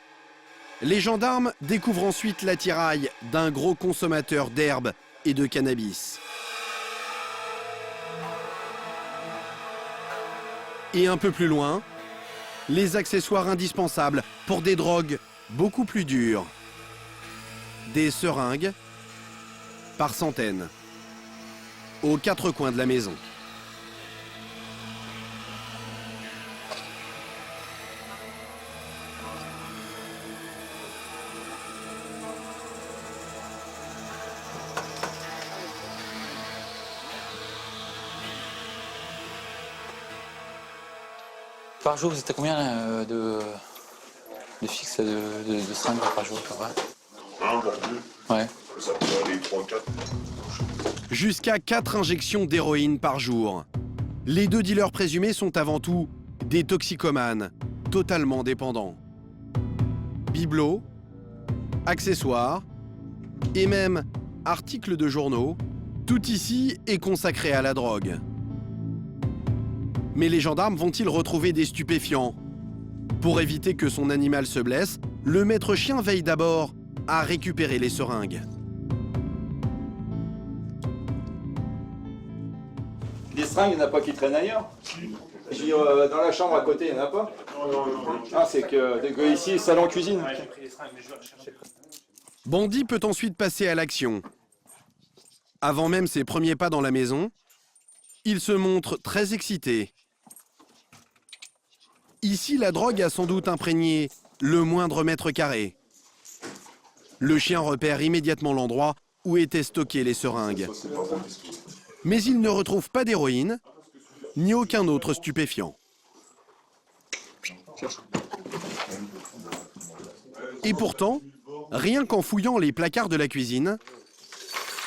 les gendarmes découvrent ensuite l'attirail d'un gros consommateur d'herbe et de cannabis. Et un peu plus loin, les accessoires indispensables pour des drogues beaucoup plus dures. Des seringues par centaines, aux quatre coins de la maison. Par jour, vous êtes à combien là, de fixe de seringues par jour, à peu près? Un, voire deux. Ouais. Ça peut aller 3, 4. Jusqu'à 4 injections d'héroïne par jour. Les deux dealers présumés sont avant tout des toxicomanes, totalement dépendants. Bibelots, accessoires et même articles de journaux, tout ici est consacré à la drogue. Mais les gendarmes vont-ils retrouver des stupéfiants? Pour éviter que son animal se blesse, le maître chien veille d'abord à récupérer les seringues. Des seringues, il n'y en a pas qui traînent ailleurs. Je veux dire, dans la chambre à côté, il n'y en a pas. Ah, c'est que ici, salon cuisine. Bandit peut ensuite passer à l'action. Avant même ses premiers pas dans la maison, il se montre très excité. Ici, la drogue a sans doute imprégné le moindre mètre carré. Le chien repère immédiatement l'endroit où étaient stockées les seringues. Mais il ne retrouve pas d'héroïne, ni aucun autre stupéfiant. Et pourtant, rien qu'en fouillant les placards de la cuisine,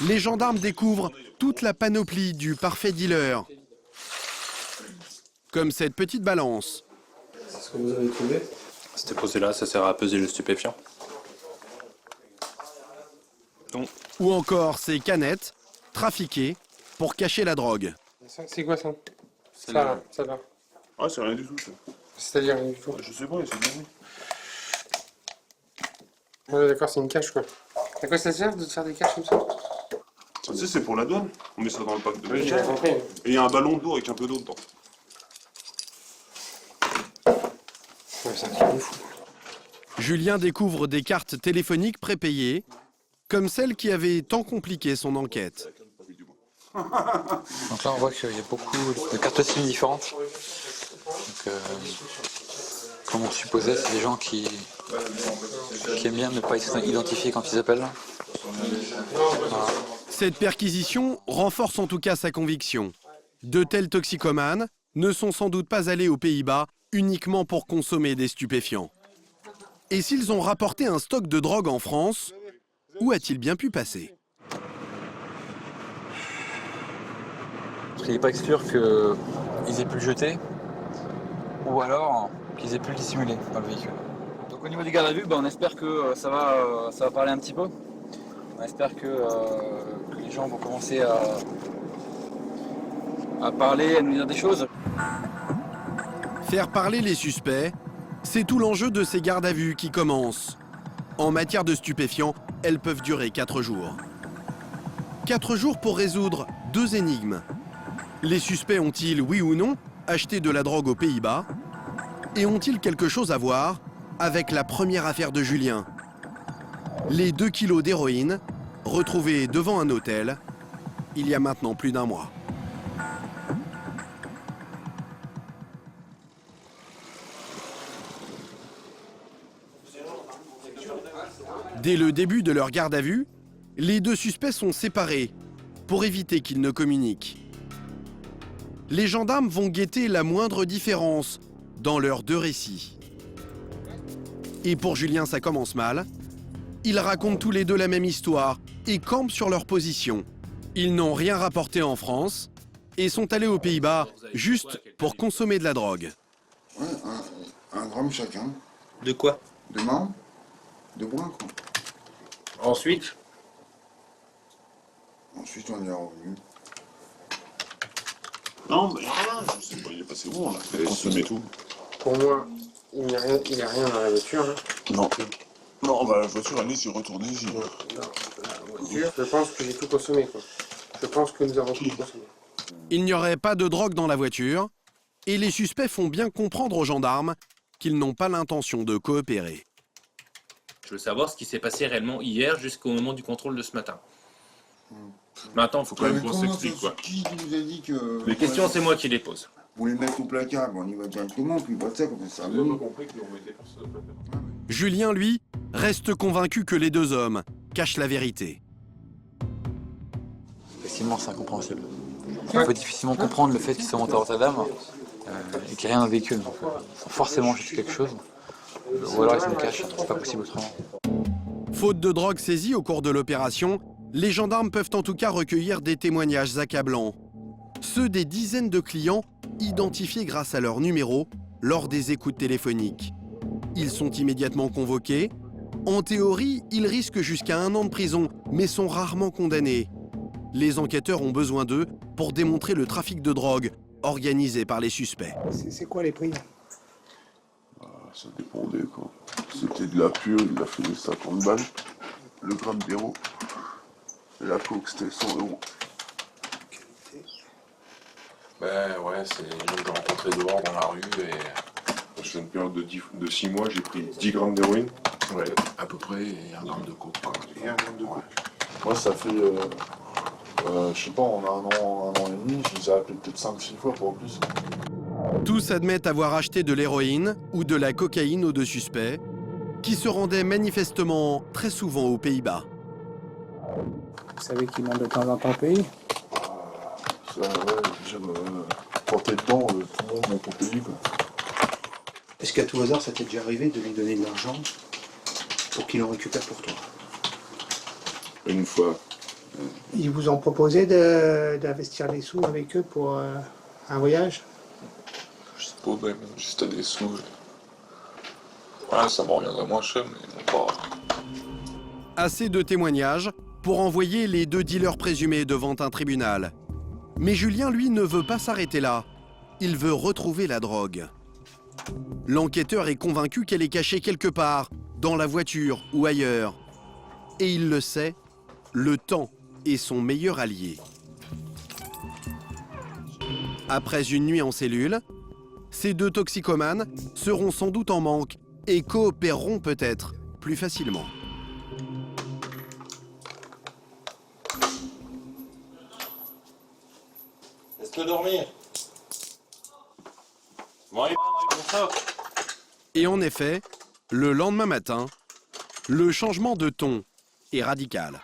les gendarmes découvrent toute la panoplie du parfait dealer. Comme cette petite balance. C'est ce que vous avez trouvé? C'était posé là, ça sert à peser le stupéfiant. Ou encore ces canettes trafiquées pour cacher la drogue. C'est quoi ça? Ça là. Ah, c'est rien du tout, ça. C'est-à-dire rien du tout? Je sais pas, c'est bien. Ouais, d'accord, c'est une cache quoi. À quoi ça sert de faire des caches comme ça? Tu sais, c'est pour la douane. On met ça dans le pack de Oui, bagages. j'ai compris. Et il y a un ballon d'eau avec un peu d'eau dedans. Ouais, c'est un truc de fou. Julien découvre des cartes téléphoniques prépayées, comme celle qui avait tant compliqué son enquête. Donc là, on voit qu'il y a beaucoup de cartes SIM différentes. Donc, comme on supposait, c'est des gens qui aiment bien ne pas être identifiés quand ils appellent. Voilà. Cette perquisition renforce en tout cas sa conviction. De tels toxicomanes ne sont sans doute pas allés aux Pays-Bas uniquement pour consommer des stupéfiants. Et s'ils ont rapporté un stock de drogue en France, où a-t-il bien pu passer? Il n'est pas exclu qu'ils aient pu le jeter, ou alors qu'ils aient pu le dissimuler dans le véhicule. Donc au niveau des gardes à vue, on espère que ça va parler un petit peu. On espère que les gens vont commencer à parler, à nous dire des choses. Faire parler les suspects, c'est tout l'enjeu de ces gardes à vue qui commencent. En matière de stupéfiants, elles peuvent durer 4 jours. 4 jours pour résoudre 2 énigmes. Les suspects ont-ils, oui ou non, acheté de la drogue aux Pays-Bas? Et ont-ils quelque chose à voir avec la première affaire de Julien? Les 2 kilos d'héroïne, retrouvés devant un hôtel, il y a maintenant plus d'1 mois. Dès le début de leur garde à vue, les 2 suspects sont séparés pour éviter qu'ils ne communiquent. Les gendarmes vont guetter la moindre différence dans leurs 2 récits. Et pour Julien, ça commence mal. Ils racontent tous les 2 la même histoire et campent sur leur position. Ils n'ont rien rapporté en France et sont allés aux Pays-Bas juste pour consommer de la drogue. Ouais, un gramme chacun. De quoi? De marne, de bois, quoi. Ensuite? Ensuite, on est revenu. Non, mais rien, je sais pas, il est passé où, on a fait consommer tout. Pour moi, il n'y a rien dans la voiture. Hein. Non. Non, bah la voiture, elle est sur retournée ici. Je pense que j'ai tout consommé, quoi. Je pense que nous avons tout consommé. Il n'y aurait pas de drogue dans la voiture et les suspects font bien comprendre aux gendarmes qu'ils n'ont pas l'intention de coopérer. Je veux savoir ce qui s'est passé réellement hier jusqu'au moment du contrôle de ce matin. Maintenant, il faut quand même qu'on s'explique, quoi. Qui nous a dit que... Les questions, c'est moi qui les pose. Vous les mettez au placard, on y va directement, puis pas de ça, comme ça. Vous avez pas compris qu'on mettait personne au placard. Julien, lui, reste convaincu que les 2 hommes cachent la vérité. Effectivement, c'est incompréhensible. On peut difficilement comprendre le fait qu'ils soient montés à Rotterdam et qu'il n'y ait rien dans le véhicule. Donc, ils ont forcément jeté quelque chose. Ou alors ils se le cachent, c'est pas possible autrement. Faute de drogue saisie au cours de l'opération, les gendarmes peuvent en tout cas recueillir des témoignages accablants. Ceux des dizaines de clients identifiés grâce à leur numéro lors des écoutes téléphoniques. Ils sont immédiatement convoqués. En théorie, ils risquent jusqu'à 1 an de prison, mais sont rarement condamnés. Les enquêteurs ont besoin d'eux pour démontrer le trafic de drogue organisé par les suspects. C'est quoi les prix? Ça dépendait, quoi. C'était de la pure, il a fait 50 balles. Le gramme d'héros. Et la coke, c'était 100 €. Ben ouais, c'est nous que j'ai rencontré dehors dans la rue et... Sur une période de 6 mois, j'ai pris 10 grammes d'héroïne. Ouais, à peu près, et 1 gramme de coke. Et 1 gramme de coke. Moi, ça fait, je sais pas, en un an et demi, je les ai appelés peut-être 5-6 fois, pas plus. Tous admettent avoir acheté de l'héroïne ou de la cocaïne aux deux suspects, qui se rendaient manifestement très souvent aux Pays-Bas. Vous savez qu'ils montent de temps en temps au pays? Ça, ouais, j'aime porter dedans, tout le monde monte au pays, quoi. Est-ce qu'à tout hasard, ça t'est déjà arrivé de lui donner de l'argent pour qu'il en récupère pour toi? Une fois. Ils vous ont proposé d'investir des sous avec eux pour un voyage? Je sais pas, même juste des sous. Ouais, ça me reviendrait moins cher, mais non pas. Assez de témoignages pour envoyer les deux dealers présumés devant un tribunal. Mais Julien, lui, ne veut pas s'arrêter là. Il veut retrouver la drogue. L'enquêteur est convaincu qu'elle est cachée quelque part, dans la voiture ou ailleurs. Et il le sait, le temps est son meilleur allié. Après une nuit en cellule, ces deux toxicomanes seront sans doute en manque et coopéreront peut-être plus facilement. Laisse-le dormir. Bon, il va, Et en effet, le lendemain matin, le changement de ton est radical.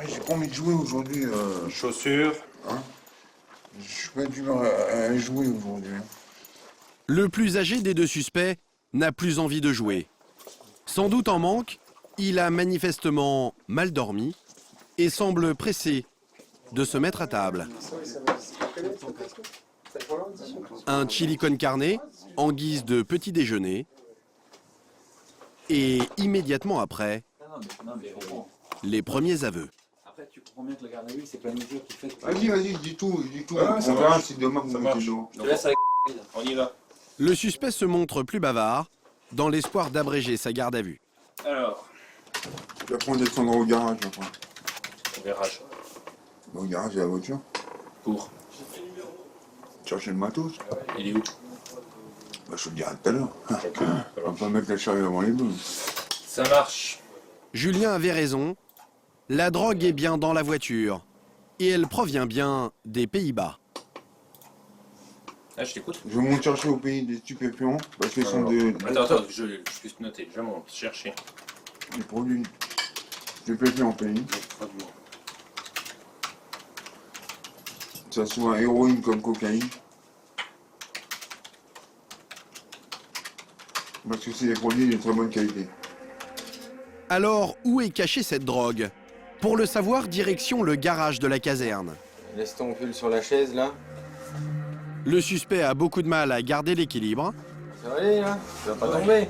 J'ai pas envie de jouer aujourd'hui. Chaussures. Hein, je suis pas d'humeur à jouer aujourd'hui. Le plus âgé des deux suspects n'a plus envie de jouer. Sans doute en manque, il a manifestement mal dormi et semble pressé de se mettre à table. Un chili con carne en guise de petit déjeuner. Et immédiatement après, les premiers aveux. Après, tu comprends bien que le garde à vue, c'est pas une mesure qui fait que... Vas-y, dis tout. Ah, On verra si demain vous mettez Je te laisse avec on y va. Le suspect se montre plus bavard, dans l'espoir d'abréger sa garde à vue. Alors, Je vais prendre descendre au garage après. au garage. Au garage, il y a la voiture. Pour. Chercher le matos. Il est où? Bah, je te le dirai tout à l'heure. On va pas mettre la charrue avant les bœufs. Ça marche. Julien avait raison. La drogue est bien dans la voiture. Et elle provient bien des Pays-Bas. Ah, je t'écoute. Je monte chercher au pays des stupéfiants parce qu'ils sont de. Attends, je puisse noter. Je monte chercher. Des produits stupéfiants au pays. Que ça soit héroïne comme cocaïne. Parce que c'est des produits de très bonne qualité. Alors, où est cachée cette drogue? Pour le savoir, direction le garage de la caserne. Laisse ton pull sur la chaise, là. Le suspect a beaucoup de mal à garder l'équilibre, Ça va aller, là? Tu vas pas tomber?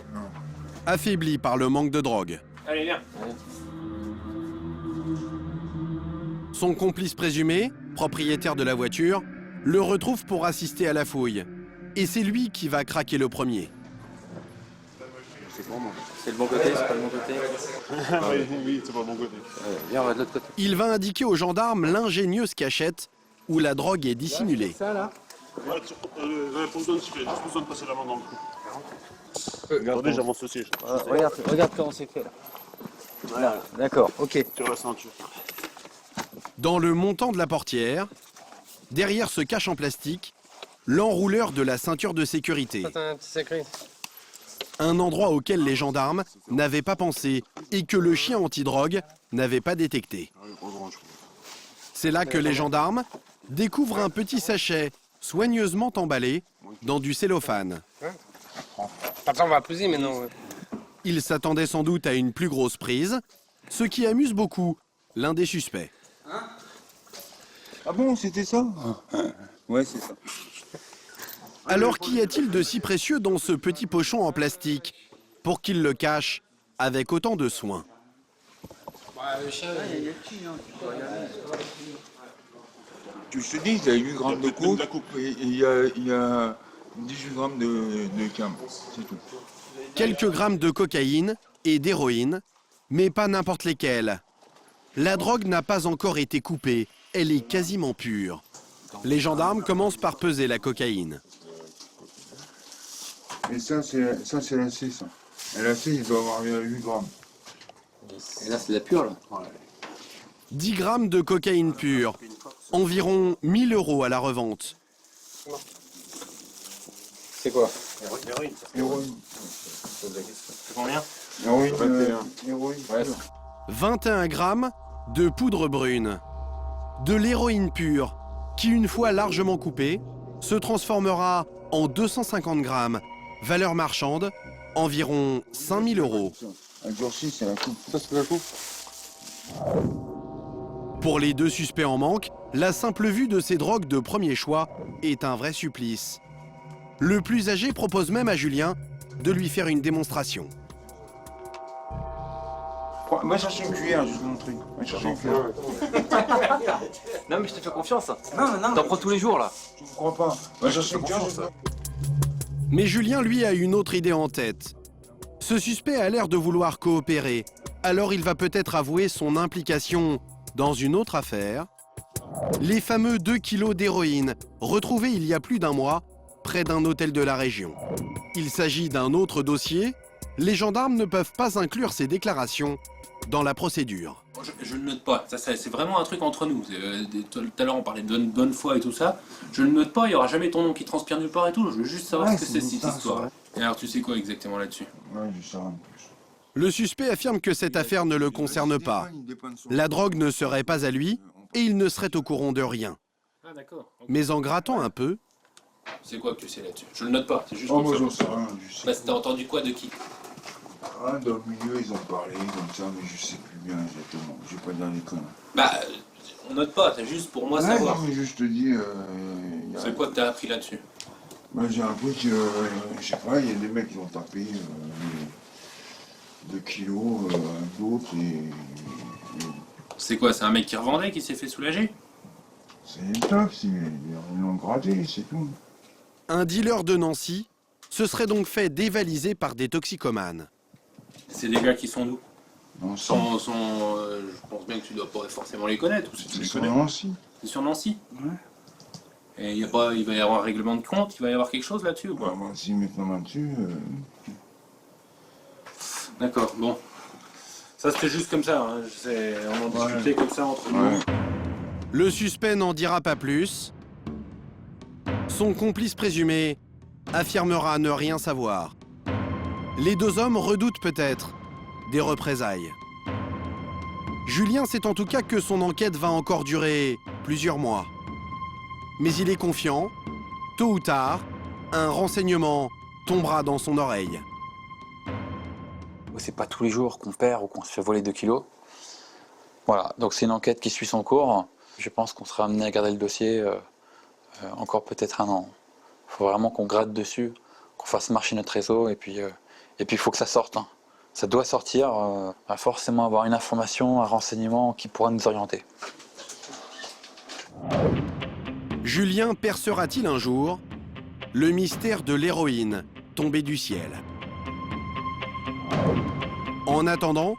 affaibli par le manque de drogue. Allez, viens. Son complice présumé, propriétaire de la voiture, le retrouve pour assister à la fouille. Et c'est lui qui va craquer le premier. C'est bon, moi. C'est le bon côté, c'est pas le bon côté? Oui, c'est pas le bon côté. Viens, on va de l'autre côté. Il va indiquer aux gendarmes l'ingénieuse cachette où la drogue est dissimulée. Ça, là? Pour juste besoin de passer la main dans le cou. Attendez, j'avance aussi. Regarde comment c'est fait, là. Voilà, d'accord, ok. Sur la ceinture. Dans le montant de la portière, derrière ce cache en plastique, l'enrouleur de la ceinture de sécurité. Un petit secret. Un endroit auquel les gendarmes n'avaient pas pensé et que le chien antidrogue n'avait pas détecté. C'est là que les gendarmes découvrent un petit sachet soigneusement emballé dans du cellophane. Attends, on va peser maintenant. Ils s'attendaient sans doute à une plus grosse prise, ce qui amuse beaucoup l'un des suspects. Ah bon, c'était ça? Ouais, c'est ça. Alors qu'y a-t-il de si précieux dans ce petit pochon en plastique pour qu'il le cache avec autant de soin? Je te dis, il y a 8 grammes de coke et il y a 18 grammes de cam, c'est tout. Quelques grammes de cocaïne et d'héroïne, mais pas n'importe lesquels. La drogue n'a pas encore été coupée, elle est quasiment pure. Les gendarmes commencent par peser la cocaïne. Et ça, c'est la C, ça. Et la C, il doit avoir 8 grammes. Et là, c'est de la pure, là. 10 grammes de cocaïne pure, environ 1 000 € à la revente. C'est quoi? Héroïne. C'est combien? Héroïne. Ouais. 21 grammes de poudre brune. De l'héroïne pure, qui une fois largement coupée, se transformera en 250 grammes, valeur marchande, environ 5 000 €. Un durci, c'est la coupe. Ça, c'est la coupe. Pour les deux suspects en manque, la simple vue de ces drogues de premier choix est un vrai supplice. Le plus âgé propose même à Julien de lui faire une démonstration. Va chercher une cuillère, juste mon truc. Va chercher une cuillère. Non, mais je te fais confiance. Non. T'en prends tous les jours, là. Je ne crois pas. Va chercher une cuillère. Mais Julien, lui, a une autre idée en tête. Ce suspect a l'air de vouloir coopérer, alors il va peut-être avouer son implication dans une autre affaire. Les fameux 2 kilos d'héroïne, retrouvés il y a plus d'1 mois, près d'un hôtel de la région. Il s'agit d'un autre dossier. Les gendarmes ne peuvent pas inclure ces déclarations dans la procédure. Je ne note pas, ça c'est vraiment un truc entre nous. Tout à l'heure on parlait de bonne foi et tout ça. Je ne note pas, il n'y aura jamais ton nom qui transpire nulle part et tout. Je veux juste savoir ce que c'est cette histoire. Et alors tu sais quoi exactement là-dessus? Ouais, je sais rien de plus. Le suspect affirme que cette affaire ne le concerne pas. La drogue ne serait pas à lui et il ne serait au courant de rien. Ah d'accord. Okay. Mais en grattant un peu... C'est quoi que tu sais là-dessus? Je le note pas, c'est juste moi j'en sais rien. Bah, t'as entendu quoi de qui? Ah, dans le milieu, ils ont parlé comme ça, mais je sais plus bien exactement. Je vais pas dire les conneries. Bah, on note pas, c'est juste pour moi savoir. Non, mais juste te dis... C'est quoi que t'as appris là-dessus? Bah, j'ai appris que, je sais pas, il y a des mecs qui ont tapé 2 kilos, d'autres et... C'est quoi, c'est un mec qui revendait, qui s'est fait soulager? C'est une tox, ils l'ont gratté, c'est tout. Un dealer de Nancy se serait donc fait dévaliser par des toxicomanes. C'est des gars qui sont d'où? Nancy. Je pense bien que tu dois pas forcément les connaître. C'est sur Nancy. C'est sur Nancy? Ouais. Et il va y avoir un règlement de compte, il va y avoir quelque chose là-dessus ou quoi? Bah, s'ils mettent la main dessus... D'accord, bon. Ça c'était juste comme ça, hein. On en discutait comme ça entre nous. Le suspect n'en dira pas plus. Son complice présumé affirmera ne rien savoir. Les 2 hommes redoutent peut-être des représailles. Julien sait en tout cas que son enquête va encore durer plusieurs mois. Mais il est confiant, tôt ou tard, un renseignement tombera dans son oreille. C'est pas tous les jours qu'on perd ou qu'on se fait voler 2 kilos. Voilà, donc c'est une enquête qui suit son cours. Je pense qu'on sera amené à garder le dossier encore peut-être 1 an. Il faut vraiment qu'on gratte dessus, qu'on fasse marcher notre réseau et puis il faut que ça sorte. Hein. Ça doit sortir. On va forcément avoir une information, un renseignement qui pourra nous orienter. Julien percera-t-il un jour le mystère de l'héroïne tombée du ciel? En attendant,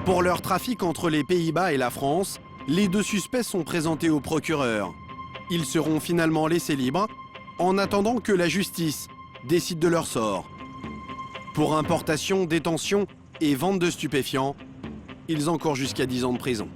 pour leur trafic entre les Pays-Bas et la France, les 2 suspects sont présentés au procureur. Ils seront finalement laissés libres en attendant que la justice décide de leur sort. Pour importation, détention et vente de stupéfiants, ils encourent jusqu'à 10 ans de prison.